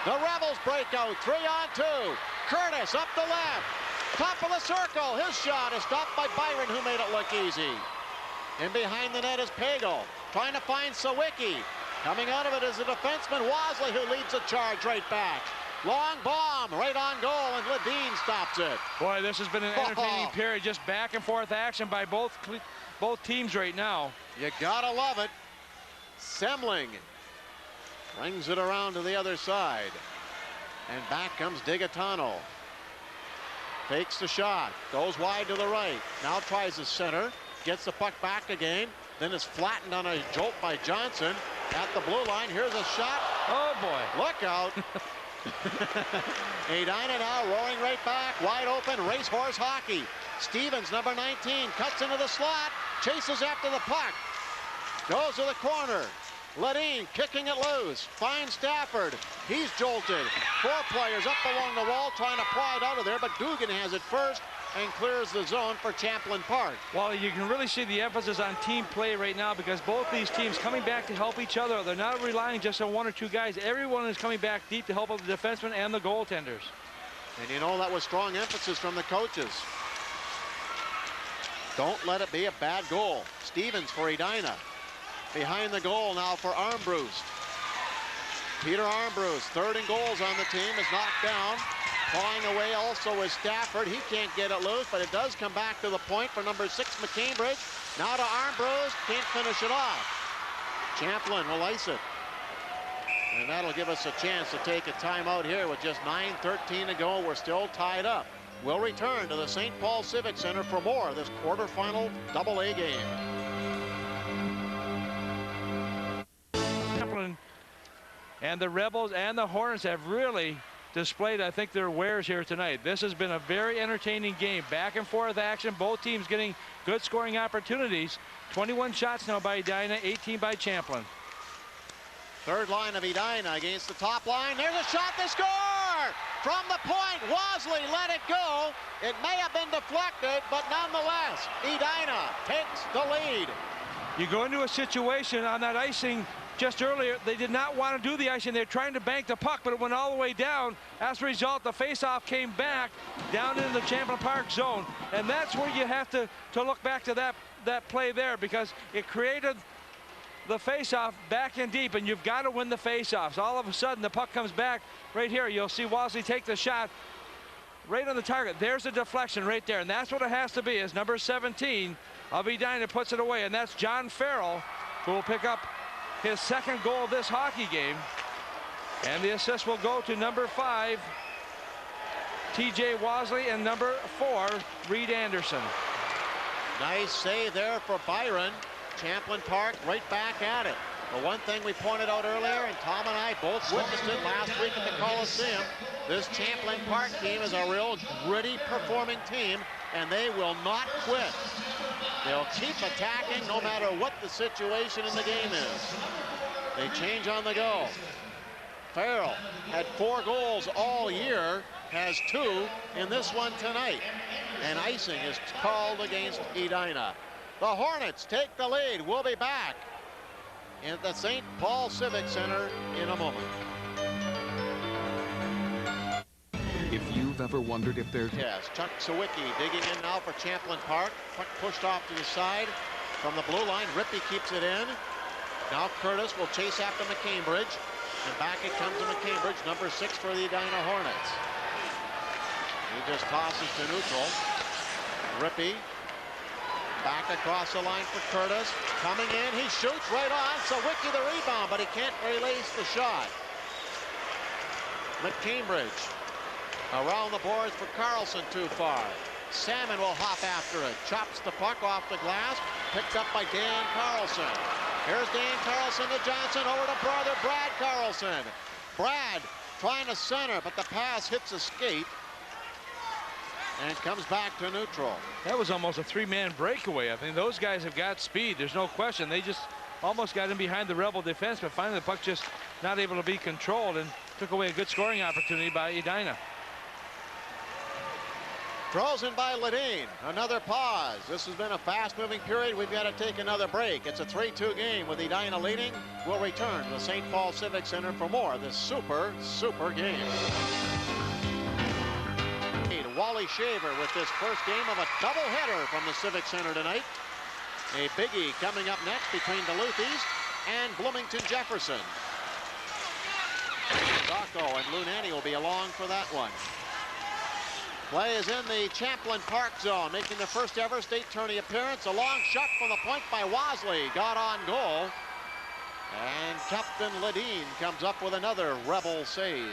The Rebels break out, 3-on-2. Curtis up the left, top of the circle. His shot is stopped by Byron, who made it look easy. And behind the net is Pagel, trying to find Sawicki. Coming out of it is the defenseman Wasley, who leads the charge right back. Long bomb right on goal, and Ledeen stops it. Boy, this has been an entertaining period. Just back and forth action by both teams right now. You gotta love it. Semling brings it around to the other side. And back comes Digatano. Fakes the shot, goes wide to the right. Now tries the center, gets the puck back again, then is flattened on a jolt by Johnson at the blue line. Here's a shot. Oh boy. Look out. Edina now roaring right back, wide open, racehorse hockey. Stevens, number 19, cuts into the slot, chases after the puck, goes to the corner. Ledeen kicking it loose, finds Stafford. He's jolted. 4 players up along the wall trying to pry it out of there, but Dugan has it first and clears the zone for Champlin Park. Well, you can really see the emphasis on team play right now, because both these teams coming back to help each other. They're not relying just on 1 or 2 guys. Everyone is coming back deep to help out the defensemen and the goaltenders. And you know, that was strong emphasis from the coaches. Don't let it be a bad goal. Stevens for Edina. Behind the goal now for Armbruster. Peter Armbruster, 3rd in goals on the team, is knocked down. Clawing away also is Stafford. He can't get it loose, but it does come back to the point for number 6, McCambridge. Now to Armbruster, can't finish it off. Champlin will ice it. And that'll give us a chance to take a timeout here with just 9:13 to go. We're still tied up. We'll return to the St. Paul Civic Center for more of this quarterfinal AA game. Champlin and the Rebels and the Hornets have really displayed, I think, their wares here tonight. This has been a very entertaining game. Back and forth action, both teams getting good scoring opportunities. 21 shots now by Edina, 18 by Champlin. 3rd line of Edina against the top line. There's a shot to score! From the point, Wasley let it go. It may have been deflected, but nonetheless, Edina takes the lead. You go into a situation on that icing just earlier, they did not want to do the icing. They're trying to bank the puck, but it went all the way down. As a result, the faceoff came back down into the Champlin Park zone. And that's where you have to look back to that play there, because it created the faceoff back in deep, and you've got to win the faceoffs. All of a sudden, the puck comes back right here. You'll see Wasley take the shot. right on the target. There's a deflection right there, and that's what it has to be, as number 17 of Edina puts it away, and that's John Farrell, who will pick up his second goal of this hockey game. And the assist will go to number 5, TJ Wasley, and number 4, Reed Anderson. Nice save there for Byron. Champlin Park right back at it. The one thing we pointed out earlier, and Tom and I both witnessed it last week at the Coliseum, this Champlin Park team is a real gritty performing team, and they will not quit. They'll keep attacking no matter what the situation in the game is. They change on the go. Farrell had 4 goals all year, has 2 in this one tonight. And icing is called against Edina. The Hornets take the lead. We'll be back at the St. Paul Civic Center in a moment. If you've ever wondered if there's... Yes, Chuck Sawicki digging in now for Champlin Park. Puck pushed off to the side from the blue line. Rippey keeps it in. Now Curtis will chase after McCambridge. And back it comes to McCambridge, number 6 for the Edina Hornets. He just tosses to neutral. Rippey back across the line for Curtis. Coming in, he shoots right on. Sawicki the rebound, but he can't release the shot. McCambridge around the boards for Carlson, too far. Salmon will hop after it. Chops the puck off the glass. Picked up by Dan Carlson. Here's Dan Carlson to Johnson. Over to brother Brad Carlson. Brad trying to center, but the pass hits a skate and comes back to neutral. That was almost a 3-man breakaway. I think those guys have got speed. There's no question. They just almost got in behind the Rebel defense, but finally the puck just not able to be controlled and took away a good scoring opportunity by Edina. Frozen by Ledeen. Another pause. This has been a fast-moving period. We've got to take another break. It's a 3-2 game with Edina leading. We'll return to the St. Paul Civic Center for more of this super game. Wally Shaver with this first game of a doubleheader from the Civic Center tonight. A biggie coming up next between Duluth East and Bloomington Jefferson. Dacco and Lunani will be along for that one. Play is in the Champlin Park zone, making the first ever state tourney appearance. A long shot from the point by Wasley. Got on goal. And Captain Ledeen comes up with another Rebel save.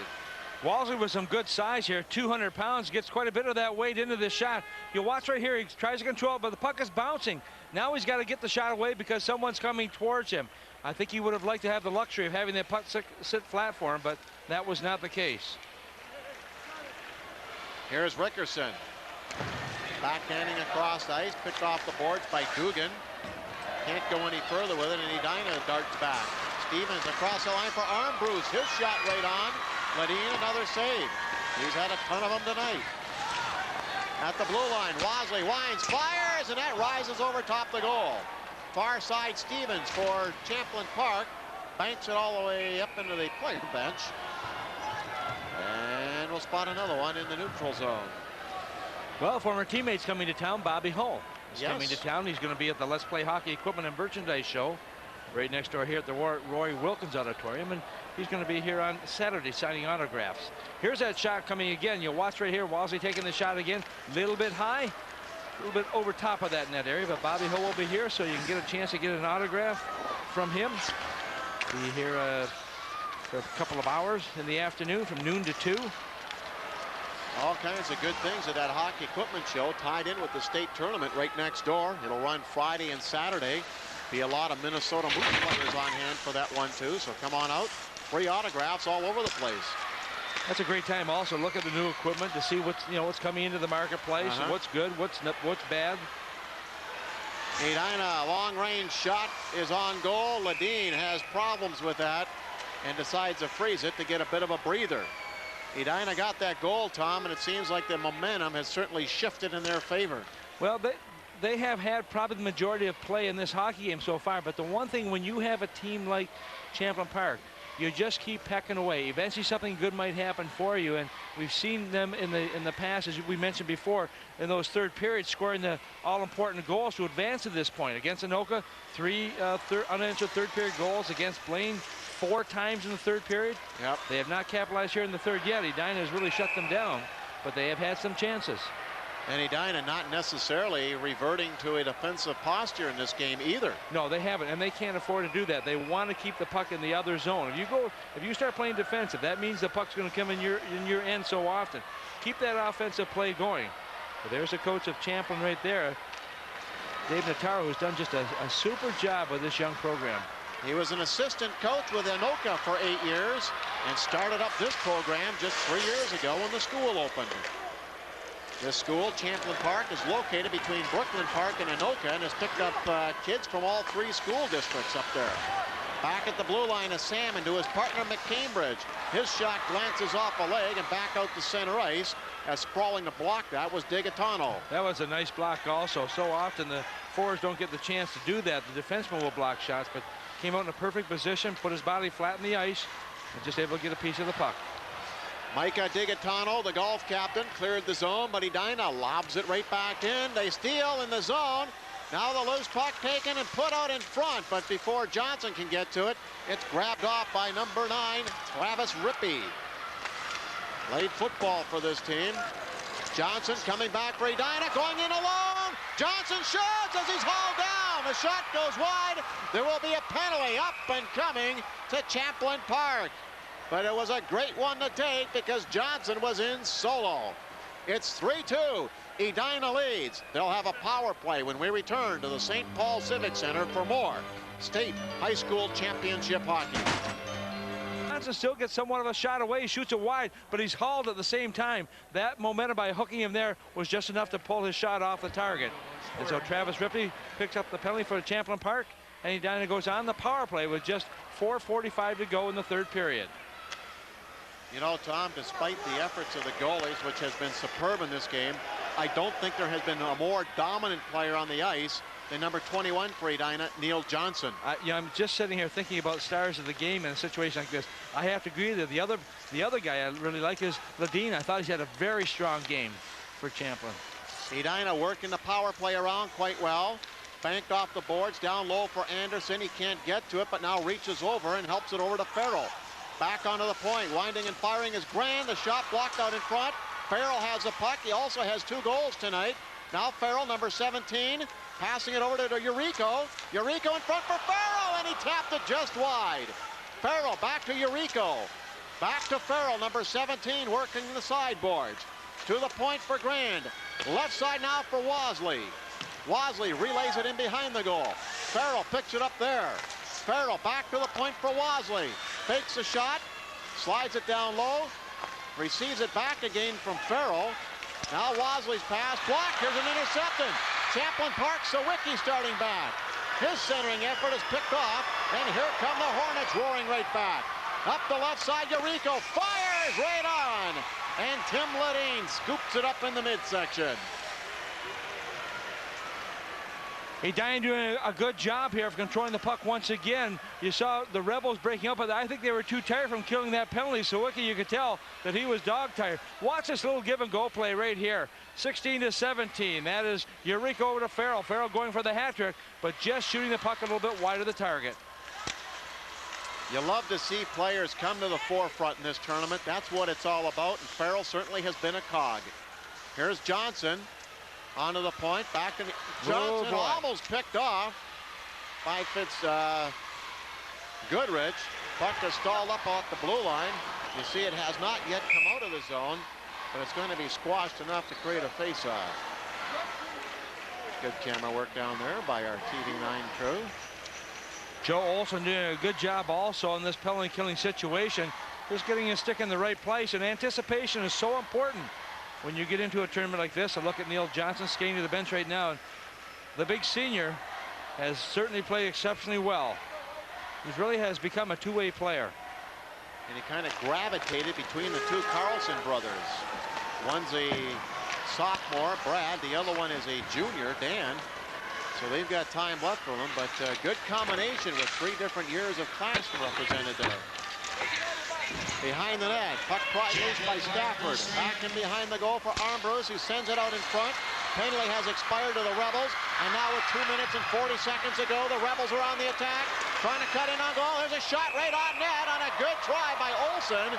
Wasley with some good size here, 200 pounds, gets quite a bit of that weight into this shot. You watch right here, he tries to control it, but the puck is bouncing. Now he's got to get the shot away because someone's coming towards him. I think he would have liked to have the luxury of having that puck sit flat for him, but that was not the case. Here's Rickerson. Backhanding across the ice, picked off the boards by Dugan. Can't go any further with it, and Edina darts back. Stevens across the line for Armbruster. His shot right on. Ledeen, another save. He's had a ton of them tonight. At the blue line, Wasley winds, fires, and that rises over top the goal. Far side Stevens for Champlin Park. Banks it all the way up into the player bench. And we'll spot another one in the neutral zone. Well, former teammates coming to town. Bobby Hull is coming to town. He's going to be at the Let's Play Hockey Equipment and Merchandise Show right next door here at the Roy Wilkins Auditorium, and he's going to be here on Saturday signing autographs. Here's that shot coming again. You'll watch right here. Wasley taking the shot again. A little bit high, a little bit over top of that net area, but Bobby Hull will be here, so you can get a chance to get an autograph from him. Be here for a couple of hours in the afternoon from noon to 2. All kinds of good things at that hockey equipment show, tied in with the state tournament right next door. It'll run Friday and Saturday. Be a lot of Minnesota Moose players on hand for that one too, so come on out. Free autographs all over the place. That's a great time also. Look at the new equipment to see what's coming into the marketplace, what's good, what's bad. Edina, long range shot is on goal. Ledeen has problems with that and decides to freeze it to get a bit of a breather. Edina got that goal, Tom, and it seems like the momentum has certainly shifted in their favor. Well, they have had probably the majority of play in this hockey game so far, but the one thing when you have a team like Champlin Park, you just keep pecking away. Eventually something good might happen for you, and we've seen them in the past, as we mentioned before, in those third periods, scoring the all-important goals to advance to this point. Against Anoka, 3 unanswered third period goals. Against Blaine, 4 times in the third period. Yep. They have not capitalized here in the third yet. Edina has really shut them down. but they have had some chances. And Edina not necessarily reverting to a defensive posture in this game either. No, they haven't, and they can't afford to do that. They want to keep the puck in the other zone. If you start playing defensive, that means the puck's going to come in your end so often. Keep that offensive play going. But there's a coach of Champlin right there, Dave Notaro, who's done just a super job with this young program. He was an assistant coach with Anoka for 8 years and started up this program just 3 years ago when the school opened. This school, Champlin Park, is located between Brooklyn Park and Anoka and has picked up kids from all 3 school districts up there. Back at the blue line is Salmon to his partner McCambridge. His shot glances off a leg and back out to center ice, as sprawling to block that was Digatano. That was a nice block also. So often the forwards don't get the chance to do that. The defenseman will block shots, but came out in a perfect position, put his body flat in the ice, and just able to get a piece of the puck. Micah Digatano, the golf captain, cleared the zone, but Edina lobs it right back in. They steal in the zone. Now the loose puck taken and put out in front, but before Johnson can get to it, it's grabbed off by number 9, Travis Rippey. Played football for this team. Johnson coming back for Edina, going in alone. Johnson shoots as he's hauled down. The shot goes wide. There will be a penalty up and coming to Champlin Park. But it was a great one to take because Johnson was in solo. It's 3-2. Edina leads. They'll have a power play when we return to the St. Paul Civic Center for more state high school championship hockey. Johnson still gets somewhat of a shot away. He shoots it wide, but he's hauled at the same time. That momentum by hooking him there was just enough to pull his shot off the target. And so Travis Ripley picks up the penalty for Champlin Park, and Edina goes on the power play with just 4:45 to go in the 3rd period. You know, Tom, despite the efforts of the goalies, which has been superb in this game, I don't think there has been a more dominant player on the ice than number 21 for Edina, Neil Johnson. I'm just sitting here thinking about stars of the game in a situation like this. I have to agree that the other guy I really like is Edina. I thought he had a very strong game for Champlin. Edina working the power play around quite well. Banked off the boards, down low for Anderson. He can't get to it, but now reaches over and helps it over to Farrell. Back onto the point, winding and firing is Grand. The shot blocked out in front. Farrell has the puck. He also has 2 goals tonight. Now Farrell, number 17, passing it over to Eureka. Eureka in front for Farrell, and he tapped it just wide. Farrell back to Eureka. Back to Farrell, number 17, working the sideboards. To the point for Grand. Left side now for Wasley. Wasley relays it in behind the goal. Farrell picks it up there. Farrell back to the point for Wasley. Takes the shot, slides it down low, receives it back again from Farrell. Now Wasley's pass blocked. Here's an interception. Champlin Park, Sawicki starting back. His centering effort is picked off, and here come the Hornets roaring right back. Up the left side, Eureka fires right on, and Tim Ledeen scoops it up in the midsection. Edina doing a good job here of controlling the puck once again. You saw the Rebels breaking up, but I think they were too tired from killing that penalty. So Wicki, you could tell that he was dog tired. Watch this little give and go play right here. 16-17. That is Eureka over to Farrell. Farrell going for the hat trick, but just shooting the puck a little bit wide of the target. You love to see players come to the forefront in this tournament. That's what it's all about, and Farrell certainly has been a cog. Here's Johnson. Onto the point, back to Johnson, almost picked off by Goodrich. Puck is stalled up off the blue line. You see it has not yet come out of the zone, but it's going to be squashed enough to create a face-off. Good camera work down there by our TV9 crew. Joe Olson doing a good job also in this penalty killing situation. Just getting his stick in the right place, and anticipation is so important when you get into a tournament like this. A look at Neil Johnson skating to the bench right now. The big senior has certainly played exceptionally well. He really has become a two-way player. And he kind of gravitated between the 2 Carlson brothers. One's a sophomore, Brad. The other one is a junior, Dan. So they've got time left for them, but good combination with 3 different years of class represented there. Behind the net, puck pried loose by Stafford. Back in behind the goal for Armbruster, who sends it out in front. Penalty has expired to the Rebels, and now with 2 minutes and 40 seconds to go, the Rebels are on the attack, trying to cut in on goal. There's a shot right on net on a good try by Olson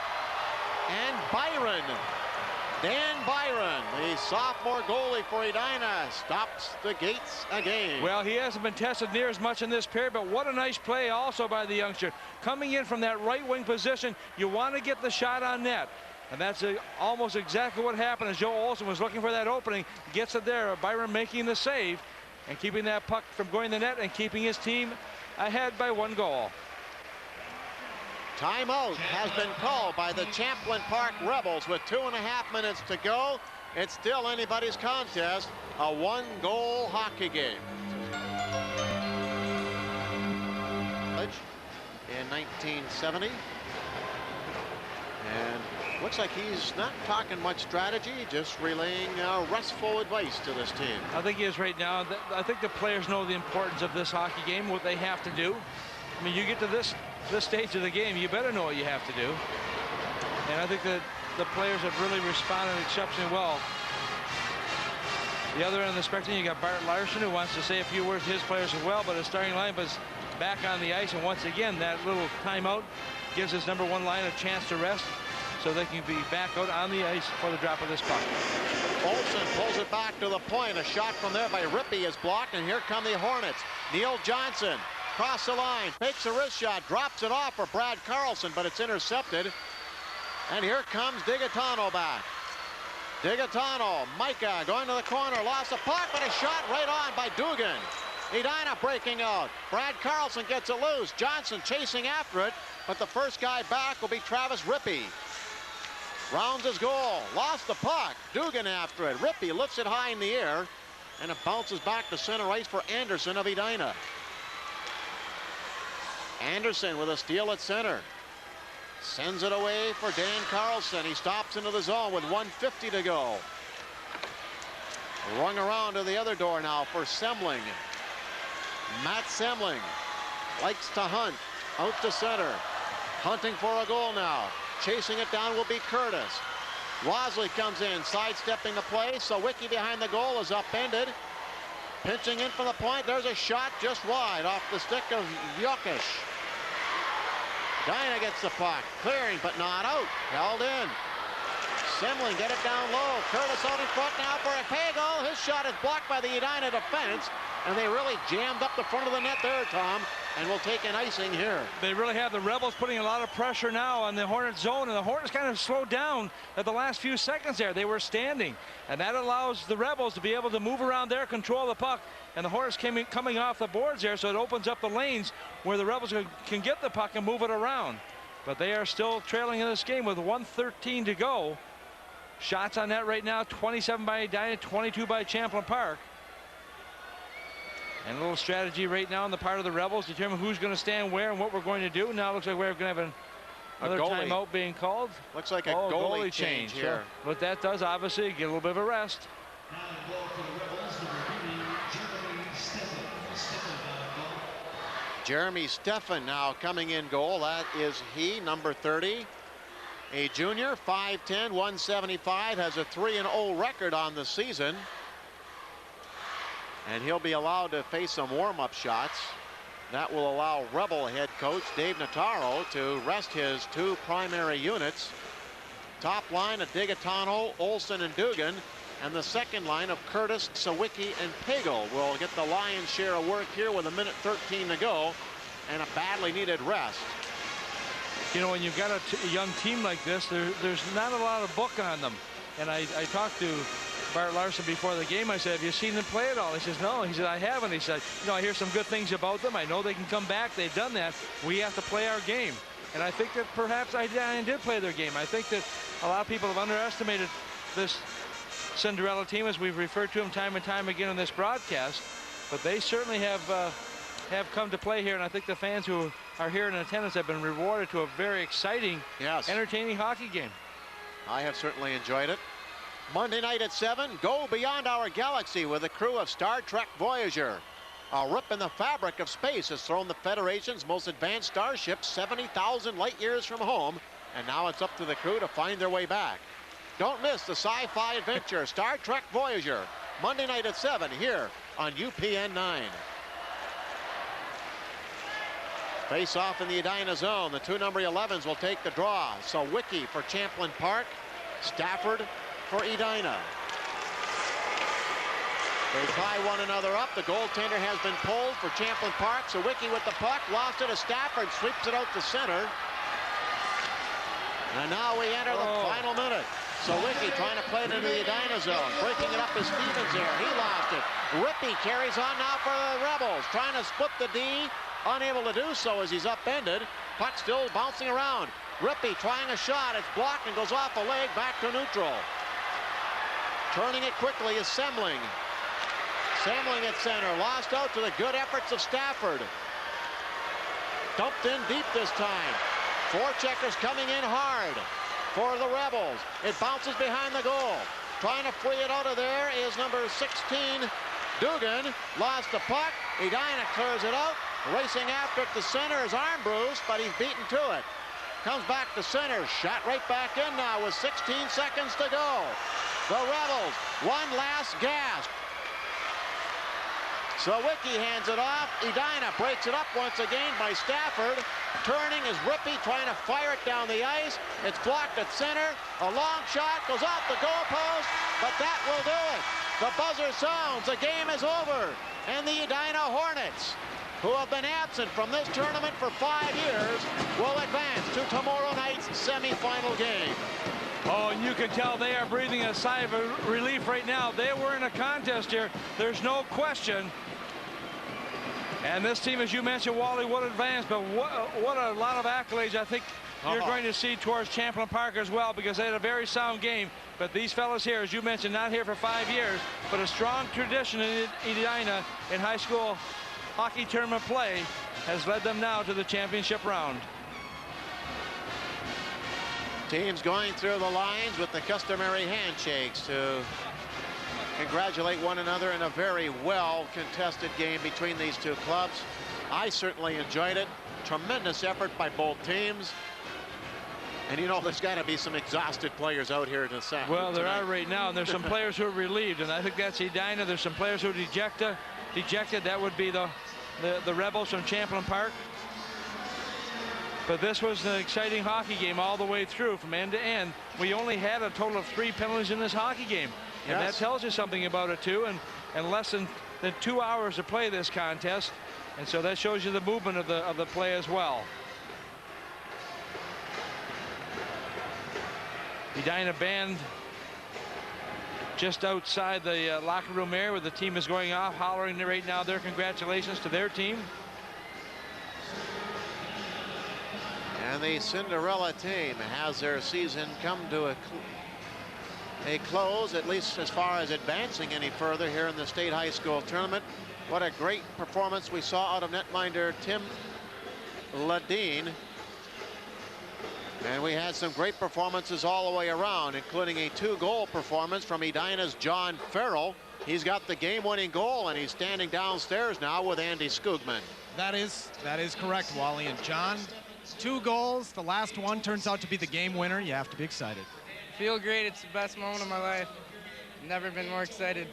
and Byron. Dan Byron, the sophomore goalie for Edina, stops the gates again. Well, he hasn't been tested near as much in this period, but what a nice play also by the youngster. Coming in from that right wing position, you want to get the shot on net. And that's almost exactly what happened as Joe Olsen was looking for that opening. Gets it there. Byron making the save and keeping that puck from going to the net and keeping his team ahead by 1 goal. Timeout has been called by the Champlin Park Rebels with 2.5 minutes to go. It's still anybody's contest, a 1-goal hockey game. In 1970. And looks like he's not talking much strategy, just relaying restful advice to this team. I think he is right now. I think the players know the importance of this hockey game, what they have to do. I mean, you get to this stage of the game, you better know what you have to do. And I think that the players have really responded exceptionally well. The other end of the spectrum, you got Bart Larson, who wants to say a few words to his players as well, but his starting lineup is back on the ice, and once again, that little timeout gives his number 1 line a chance to rest so they can be back out on the ice for the drop of this puck. Olsen pulls it back to the point. A shot from there by Rippey is blocked, and here come the Hornets. Neil Johnson across the line, takes a wrist shot, drops it off for Brad Carlson, but it's intercepted. And here comes Digatano back. Digatano, Micah going to the corner, lost the puck, but a shot right on by Dugan. Edina breaking out. Brad Carlson gets it loose. Johnson chasing after it, but the first guy back will be Travis Rippey. Rounds his goal, lost the puck. Dugan after it. Rippey lifts it high in the air, and it bounces back to center ice for Anderson of Edina. Anderson with a steal at center. Sends it away for Dan Carlson. He stops into the zone with 1:50 to go. Rung around to the other door now for Semling. Matt Semling likes to hunt. Out to center. Hunting for a goal now. Chasing it down will be Curtis. Wasley comes in, sidestepping the play. Sawicki behind the goal is upended. Pinching in from the point. There's a shot just wide off the stick of Jokic. Edina gets the puck. Clearing, but not out. Held in. Semling get it down low. Curtis out in front now for a Pagel. His shot is blocked by the Edina defense. And they really jammed up the front of the net there, Tom, and will take an icing here. They really have. The Rebels putting a lot of pressure now on the Hornets zone, and the Hornets kind of slowed down at the last few seconds there. They were standing, and that allows the Rebels to be able to move around there, control the puck, and the Hornets coming off the boards there, so it opens up the lanes where the Rebels can get the puck and move it around. But they are still trailing in this game with 1:13 to go. Shots on net right now, 27 by Edina, 22 by Champlin Park. And a little strategy right now on the part of the Rebels, determine who's going to stand where and what we're going to do. Now it looks like we're going to have another timeout being called. Looks like a goalie change here. So what that does, obviously, get a little bit of a rest. Jeremy Steffen now coming in goal. That is he, number 30. A junior, 5'10", 175, has a 3-0 record on the season. And he'll be allowed to face some warm-up shots. That will allow Rebel head coach Dave Notaro to rest his 2 primary units. Top line of Digatano, Olsen, and Dugan. And the second line of Curtis, Sawicki, and Pagel will get the lion's share of work here with 1:13 to go and a badly needed rest. You know, when you've got a young team like this, there's not a lot of book on them. And I talked to Bart Larson before the game. I said, have you seen them play at all? He says, no. He said, I haven't. He said, you know, I hear some good things about them. I know they can come back. They've done that. We have to play our game. And I think that perhaps Edina did play their game. I think that a lot of people have underestimated this Cinderella team, as we've referred to them time and time again in this broadcast. But they certainly have come to play here. And I think the fans who are here in attendance have been rewarded to a very exciting, entertaining hockey game. I have certainly enjoyed it. Monday night at 7, go beyond our galaxy with a crew of Star Trek Voyager. A rip in the fabric of space has thrown the Federation's most advanced starship 70,000 light years from home, and now it's up to the crew to find their way back. Don't miss the sci-fi adventure Star Trek Voyager, Monday night at 7 here on UPN 9. Face off in the Edina zone. The 2 number 11s will take the draw. Sawicki for Champlin Park. Stafford for Edina. They tie one another up. The goaltender has been pulled for Champlin Park. Sawicki with the puck, lost it to Stafford, sweeps it out to center. And now we enter the final minute. Sawicki trying to play it into the Edina zone. Breaking it up is Stevens here. He lost it. Rippey carries on now for the Rebels. Trying to split the D. Unable to do so as he's upended. Puck still bouncing around. Rippey trying a shot. It's blocked and goes off a leg back to neutral. Turning it quickly is Semling. Semling at center. Lost out to the good efforts of Stafford. Dumped in deep this time. Forecheckers coming in hard for the Rebels. It bounces behind the goal. Trying to free it out of there is number 16, Dugan. Lost the puck. Edina clears it out. Racing after it to center. His arm bruised, but he's beaten to it. Comes back to center. Shot right back in now with 16 seconds to go. The Rebels, one last gasp. Sawicki hands it off. Edina breaks it up once again by Stafford. Turning is Rippey trying to fire it down the ice. It's blocked at center. A long shot goes off the goalpost, but that will do it. The buzzer sounds. The game is over. And the Edina Hornets, who have been absent from this tournament for 5 years, will advance to tomorrow night's semifinal game. Oh, and you can tell they are breathing a sigh of relief right now. They were in a contest here. There's no question. And this team, as you mentioned, Wally, would advance, but what a lot of accolades I think you're going to see towards Champlin Park as well, because they had a very sound game. But these fellas here, as you mentioned, not here for 5 years, but a strong tradition in Edina in high school hockey tournament play has led them now to the championship round. Teams going through the lines with the customary handshakes to congratulate one another in a very well contested game between these two clubs. I certainly enjoyed it. Tremendous effort by both teams. And you know, there's got to be some exhausted players out here to set. Well, there are right now, and there's some players who are relieved, and I think that's Edina. There's some players who are dejected. That would be the Rebels from Champlin Park. But this was an exciting hockey game all the way through from end to end. We only had a total of 3 penalties in this hockey game. And that tells you something about it too. And less than 2 hours to play this contest. And so that shows you the movement of the play as well. Edina band just outside the locker room area where the team is going off, hollering right now their congratulations to their team. And the Cinderella team has their season come to a close, at least as far as advancing any further here in the state high school tournament. What a great performance we saw out of netminder Tim Ladine. And we had some great performances all the way around, including a 2-goal performance from Edina's John Farrell. He's got the game-winning goal, and he's standing downstairs now with Andy Skugman. That is correct, Wally. And John, 2 goals. The last one turns out to be the game winner. You have to be excited. Feel great. It's the best moment of my life. Never been more excited.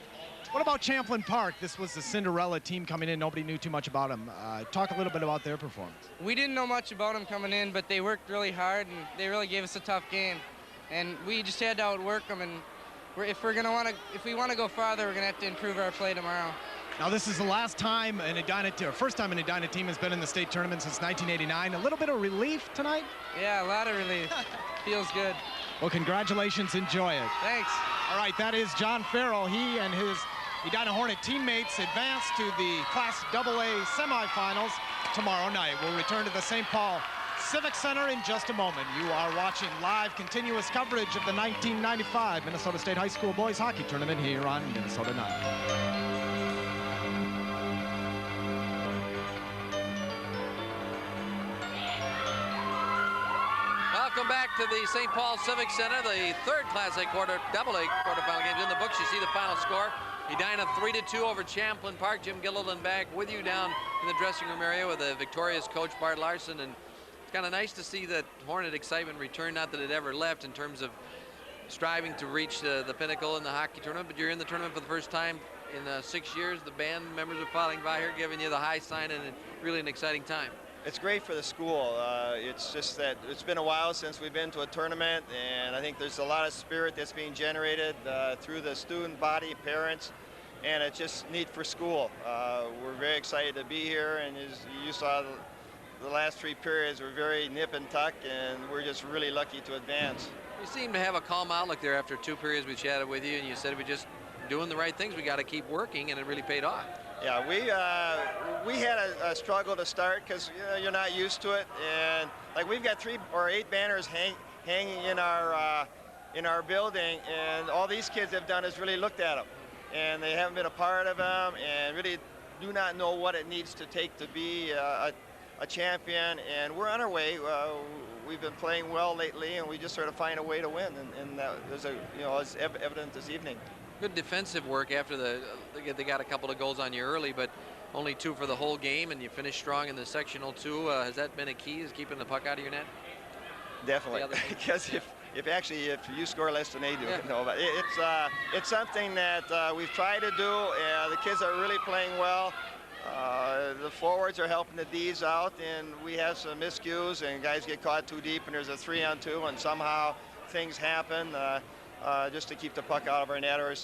What about Champlin Park? This was the Cinderella team coming in. Nobody knew too much about them. Talk a little bit about their performance. We didn't know much about them coming in, but they worked really hard, and they really gave us a tough game. And we just had to outwork them. And if we want to go farther, we're going to have to improve our play tomorrow. Now, this is the last time first time an Edina team has been in the state tournament since 1989. A little bit of relief tonight? Yeah, a lot of relief. Feels good. Well, congratulations. Enjoy it. Thanks. All right, that is John Farrell. He and his Edina Hornet teammates advance to the Class AA semifinals tomorrow night. We'll return to the St. Paul Civic Center in just a moment. You are watching live continuous coverage of the 1995 Minnesota State High School Boys Hockey Tournament here on Minnesota Night. Welcome back to the St. Paul Civic Center, the third Class A AA quarterfinal games in the books. You see the final score. Edina 3-2 over Champlin Park. Jim Gilliland back with you down in the dressing room area with a victorious coach, Bart Larson. And it's kind of nice to see that Hornet excitement return, not that it ever left in terms of striving to reach the pinnacle in the hockey tournament. But you're in the tournament for the first time in 6 years. The band members are filing by here, giving you the high sign, and really an exciting time. It's great for the school. It's just that it's been a while since we've been to a tournament, and I think there's a lot of spirit that's being generated through the student body, parents, and it's just neat for school. We're very excited to be here, and as you saw, the last 3 periods were very nip and tuck, and we're just really lucky to advance. You seem to have a calm outlook there after 2 periods we chatted with you, and you said we're just doing the right things. We got to keep working, and it really paid off. Yeah, we had a struggle to start because you're not used to it, and like we've got 3 or 8 banners hanging in our building, and all these kids have done is really looked at them, and they haven't been a part of them, and really do not know what it needs to take to be a champion. And we're on our way. We've been playing well lately, and we just sort of find a way to win, and there's it's evident this evening. Good defensive work after they got a couple of goals on you early, but only 2 for the whole game, and you finished strong in the sectional 2. Has that been a key, is keeping the puck out of your net? Definitely, because if you score less than they do, but it's something that we've tried to do. The kids are really playing well. The forwards are helping the Ds out, and we have some miscues, and guys get caught too deep, and there's a 3-on-2, and somehow things happen. Just to keep the puck out of our net or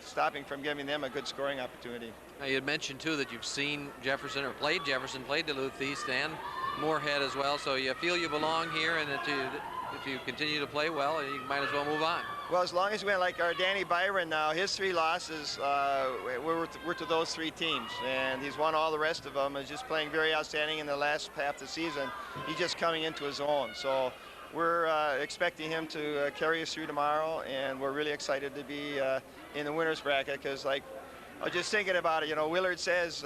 stopping from giving them a good scoring opportunity. Now, you had mentioned, too, that you've seen Jefferson, or played Jefferson, played Duluth East and Moorhead as well, so you feel you belong here, and that if you continue to play well, you might as well move on. Well, as long as we win, like our Danny Byron now, his 3 losses were to those 3 teams, and he's won all the rest of them. He's just playing very outstanding in the last half of the season. He's just coming into his own. So we're expecting him to carry us through tomorrow, and we're really excited to be in the winner's bracket because, like, I was just thinking about it. Willard says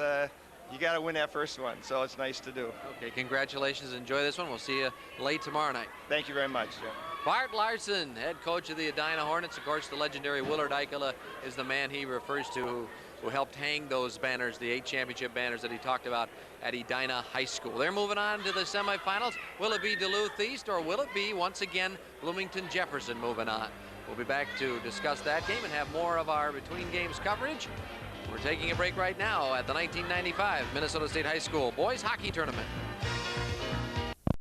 you got to win that first one, so it's nice to do. Okay, congratulations. Enjoy this one. We'll see you late tomorrow night. Thank you very much. Bart Larson, head coach of the Edina Hornets. Of course, the legendary Willard Eichela is the man he refers to who helped hang those banners, the 8 championship banners that he talked about at Edina High School. They're moving on to the semifinals. Will it be Duluth East, or will it be, once again, Bloomington Jefferson moving on? We'll be back to discuss that game and have more of our between games coverage. We're taking a break right now at the 1995 Minnesota State High School Boys Hockey Tournament.